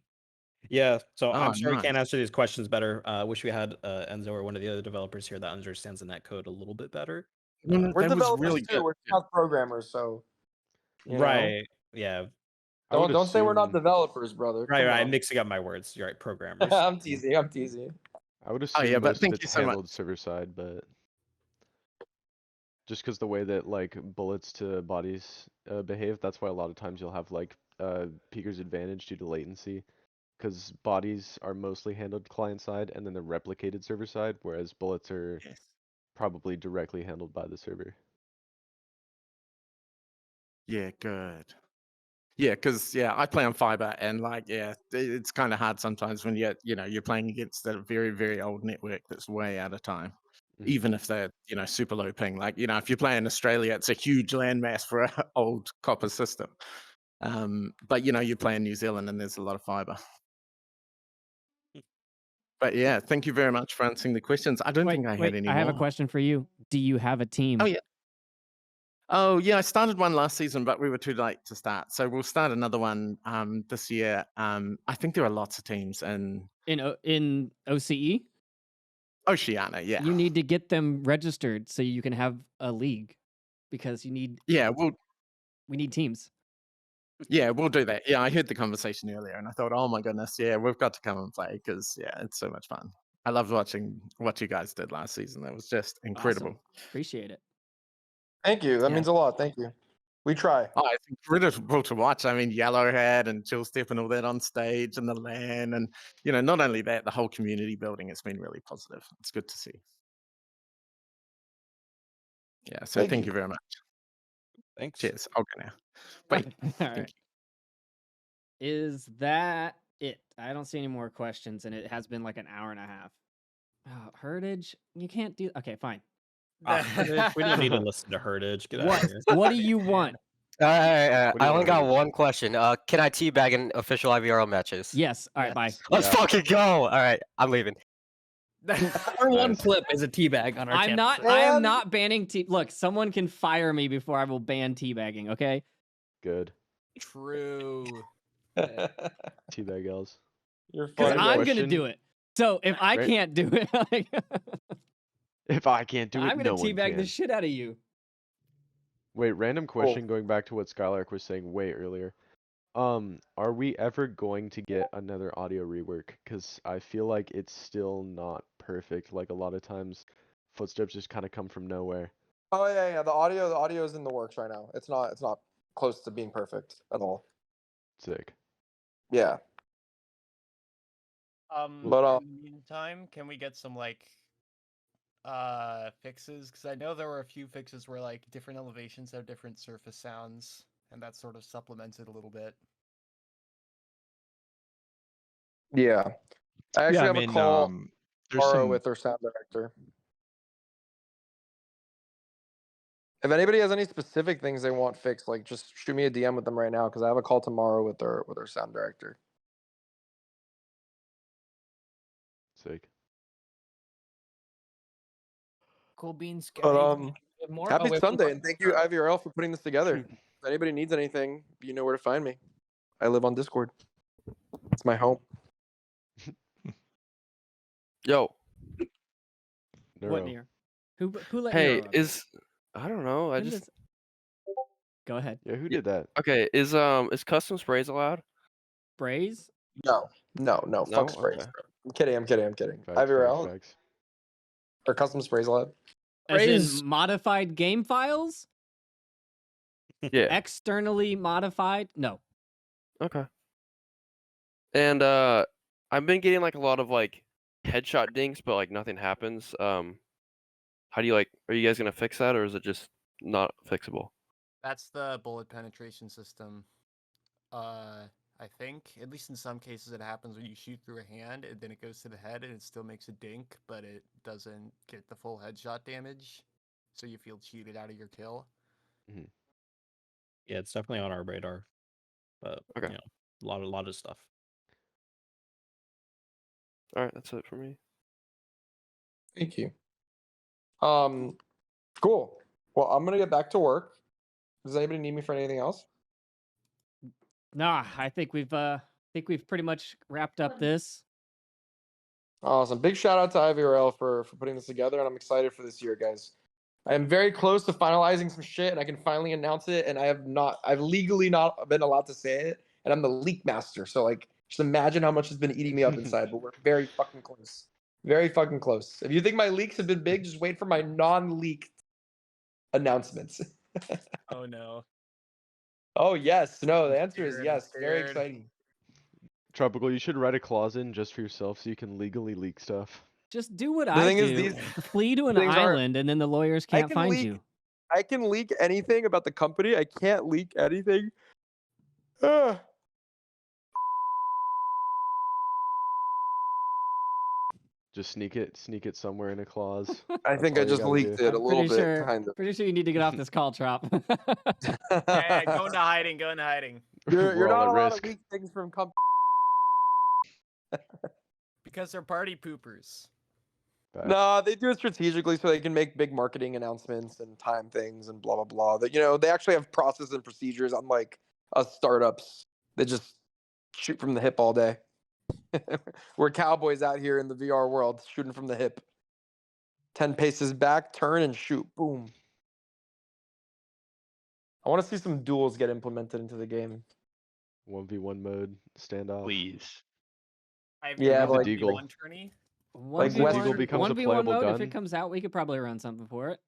S7: Yeah. So
S21: Oh,
S7: I'm sorry I
S21: nice.
S7: can't answer these questions better. Wish we had Enzo or one of the other developers here that understands the netcode a little bit better.
S21: No,
S3: We're
S21: that was
S3: developers
S21: really
S3: too.
S21: good.
S3: We're not programmers, so
S7: Right. Yeah.
S6: I would
S3: Don't say we're not
S6: assume
S3: developers, brother.
S7: Right.
S3: Come
S7: Right. I'm
S3: on.
S7: mixing up my words. You're right. Programmers.
S3: I'm teasing. I'm teasing.
S21: Oh
S5: assume
S21: yeah, but
S5: most of
S21: thank you
S5: it's
S21: so much.
S5: handled server side, but just because the way that like bullets to bodies behave, that's why a lot of times you'll have like peeker's advantage due to latency, because bodies are mostly handled client side and then they're replicated server side, whereas bullets are
S21: Yes.
S5: probably directly handled by the server.
S21: Yeah, good. Yeah, because I play on fiber, and like it's kind of hard sometimes when you're playing against a very very old network that's way out of time. Even if they're super low ping, like if you play in Australia, it's a huge landmass for an old copper system. But you play in New Zealand, and there's a lot of fiber. But yeah, thank you very much for answering the questions. I don't think I had any
S2: I have a
S21: more.
S2: question for you. Do you have a team?
S21: Oh yeah. Oh yeah, I started one last season, but we were too late to start. So we'll start another one this year. I think there are lots of teams in
S2: In OCE?
S21: Oceania. Yeah.
S2: You need to get them registered so you can have a league, because you need.
S21: Yeah,
S2: we need teams.
S21: Yeah, we'll do that. Yeah, I heard the conversation earlier, and I thought, oh my goodness, yeah, we've got to come and play because it's so much fun. I loved watching what you guys did last season. That was just incredible.
S2: Awesome. Appreciate it.
S3: Thank you. That
S21: Yeah.
S3: means a lot. Thank you. We try.
S21: Oh, it's incredible to watch. I mean, Yellowhead and Chill Step and all that on stage, and the LAN, and not only that, the whole community building has been really positive. It's good to see. Yeah, so thank you very much.
S7: Thanks.
S21: Cheers. I'll go now. Bye.
S2: All
S21: Thank
S2: right. Is that it? I don't see any more questions, and it has been like an hour and a half. Oh, Heritage, you can't do. Okay, fine.
S7: Heritage, we don't need to listen to Heritage. Get out
S2: What?
S7: of here.
S2: What do you want?
S22: I only got one question. Can I teabag in official IVRL matches?
S2: Yes. All right. Bye.
S22: Let's fucking go. All right, I'm leaving.
S1: Our one clip is a teabag on our
S2: I'm
S1: channel.
S2: not. I am not banning Look, someone can fire me before I will ban teabagging. Okay.
S5: Good.
S4: True.
S5: Teabag L's.
S3: You're
S2: Because
S3: funny.
S2: I'm gonna do it. So if I
S5: Right.
S2: can't do it, like,
S5: If I can't do it,
S2: I'm gonna
S5: no one
S2: teabag
S5: can.
S2: the shit out of you.
S5: Wait, random question going back to what Skylark was saying way earlier. Are we ever going to get another audio rework? Because I feel like it's still not perfect. Like a lot of times, footsteps just kind of come from nowhere.
S3: Oh yeah. The audio is in the works right now. It's not close to being perfect at all.
S5: Sick.
S3: Yeah.
S4: But in the meantime, can we get some like fixes? Because I know there were a few fixes where like different elevations have different surface sounds, and that sort of supplements it a little bit.
S3: Yeah. I actually
S6: Yeah, I
S3: have a
S6: mean,
S3: call
S6: there's
S3: tomorrow
S6: some.
S3: with their sound director. If anybody has any specific things they want fixed, like just shoot me a DM with them right now because I have a call tomorrow with their sound director.
S5: Sick.
S1: Cool beans,
S3: But
S1: Gary. You have more?
S3: happy
S1: we have one
S3: Sunday
S1: more?
S3: and thank you IVRL for putting this together. If anybody needs anything, you know where to find me. I live on Discord. It's my home.
S8: Yo,
S2: What
S5: Neuro.
S2: near? Who let
S8: hey,
S2: Nero up?
S8: I don't know. I
S2: When
S8: just
S2: does- Go ahead.
S5: Yeah, who
S8: Yeah,
S5: did that?
S8: okay. Is custom sprays allowed?
S2: Sprays?
S3: No.
S8: No.
S3: Fuck sprays.
S8: Okay.
S3: Bro. I'm kidding.
S5: Facts,
S3: IVRL
S5: facts.
S3: or custom sprays allowed.
S2: As in
S1: Sprays.
S2: modified game files?
S8: Yeah.
S2: Externally modified? No.
S8: Okay. And I've been getting like a lot of like headshot dinks, but like nothing happens. How do you like? Are you guys gonna fix that, or is it just not fixable?
S4: That's the bullet penetration system. I think, at least in some cases, it happens when you shoot through a hand and then it goes to the head and it still makes a dink, but it doesn't get the full headshot damage, so you feel cheated out of your kill.
S5: Mhm.
S7: Yeah, it's definitely on our radar. But
S8: Okay.
S7: you know, a lot of stuff.
S8: All right, that's it for me.
S3: Thank you. Cool. Well, I'm gonna get back to work. Does anybody need me for anything else?
S2: Nah, I think we've pretty much wrapped up this.
S3: Awesome. Big shout out to IVRL for putting this together, and I'm excited for this year, guys. I am very close to finalizing some shit, and I can finally announce it. And I've legally not been allowed to say it, and I'm the leak master. So like, just imagine how much has been eating me up inside. But we're very fucking close. Very fucking close. If you think my leaks have been big, just wait for my non-leaked announcements.
S4: Oh no.
S3: Oh yes, no. The answer is
S4: scared, I'm
S3: yes. Very
S4: scared.
S3: exciting.
S5: Tropical, you should write a clause in just for yourself so you can legally leak stuff.
S2: Just do what
S3: The
S2: I
S3: thing is,
S2: do.
S3: these
S2: Flee to an
S3: things are-
S2: island, and then the lawyers can't
S3: can
S2: find
S3: leak-
S2: you.
S3: I can leak anything about the company. I can't leak anything.
S5: Just sneak it somewhere in a clause.
S3: I think I just leaked it a
S2: I'm
S3: little
S2: pretty
S3: bit,
S2: sure.
S3: kind of.
S2: Pretty sure you need to get off this call, Trop.
S4: Yeah, go into hiding. Go into hiding.
S3: You're
S5: We're all
S3: not
S5: at
S3: allowed
S5: risk.
S3: to leak things from companies.
S4: Because they're party poopers.
S3: No, they do it strategically so they can make big marketing announcements and time things and blah blah blah. That they actually have process and procedures, unlike us startups that just shoot from the hip all day. We're cowboys out here in the VR world, shooting from the hip. 10 paces back, turn and shoot. Boom. I want to see some duels get implemented into the game.
S5: 1v1 mode, standoff.
S6: Please.
S3: Yeah,
S5: the
S3: like
S5: Deagle.
S4: One tourney.
S5: Like the Deagle becomes a
S2: 1v1
S5: playable
S2: mode.
S5: gun.
S2: If it comes out, we could probably run something for it.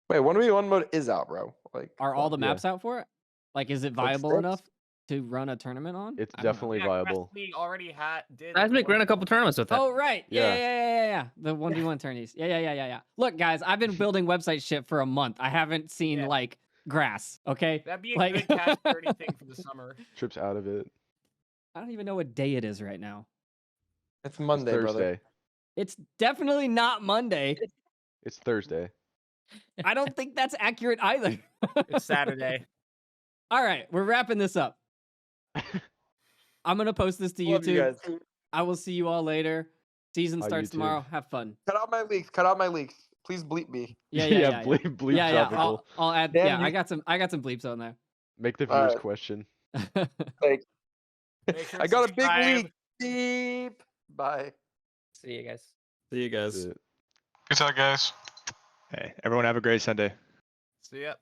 S3: Wait, 1v1 mode is out, bro. Like,
S2: Are all the
S5: Yeah.
S2: maps out for it? Like, is it viable enough to run a tournament on?
S5: It's
S2: I don't know.
S5: definitely
S4: Yeah,
S5: viable.
S4: League already did.
S1: Seismic ran a couple tournaments with it.
S2: Oh right,
S5: Yeah.
S2: yeah. The 1v1 tourneys. Yeah. Look, guys, I've been building website shit for a month. I haven't seen
S4: Yeah.
S2: like grass. Okay,
S4: That'd be a
S2: like,
S4: good cash 30 thing for the summer.
S5: Trips out of it.
S2: I don't even know what day it is right now.
S3: It's Monday,
S5: It's
S3: brother.
S5: Thursday.
S2: It's definitely not Monday.
S5: It's Thursday.
S2: I don't think that's accurate either.
S4: It's Saturday.
S2: All right, we're wrapping this up. I'm gonna post this to
S3: Love
S2: YouTube.
S3: you guys.
S2: I will see you all later. Season
S5: On
S2: starts
S5: YouTube.
S2: tomorrow. Have fun.
S3: Cut out my leaks. Cut out my leaks. Please bleep me.
S2: Yeah.
S5: Bleep
S2: Yeah.
S5: Tropical.
S2: I'll add.
S3: Damn,
S2: Yeah,
S3: you-
S2: I got some bleeps on there.
S5: Make the
S3: All
S5: viewers
S3: right.
S5: question.
S3: Like,
S4: Make sure
S3: I
S4: to
S3: got a big
S4: subscribe.
S3: leak. Beep. Bye.
S1: See you guys.
S7: See you guys.
S5: That's it.
S11: Good talk, guys.
S6: Hey, everyone have a great Sunday.
S4: See ya.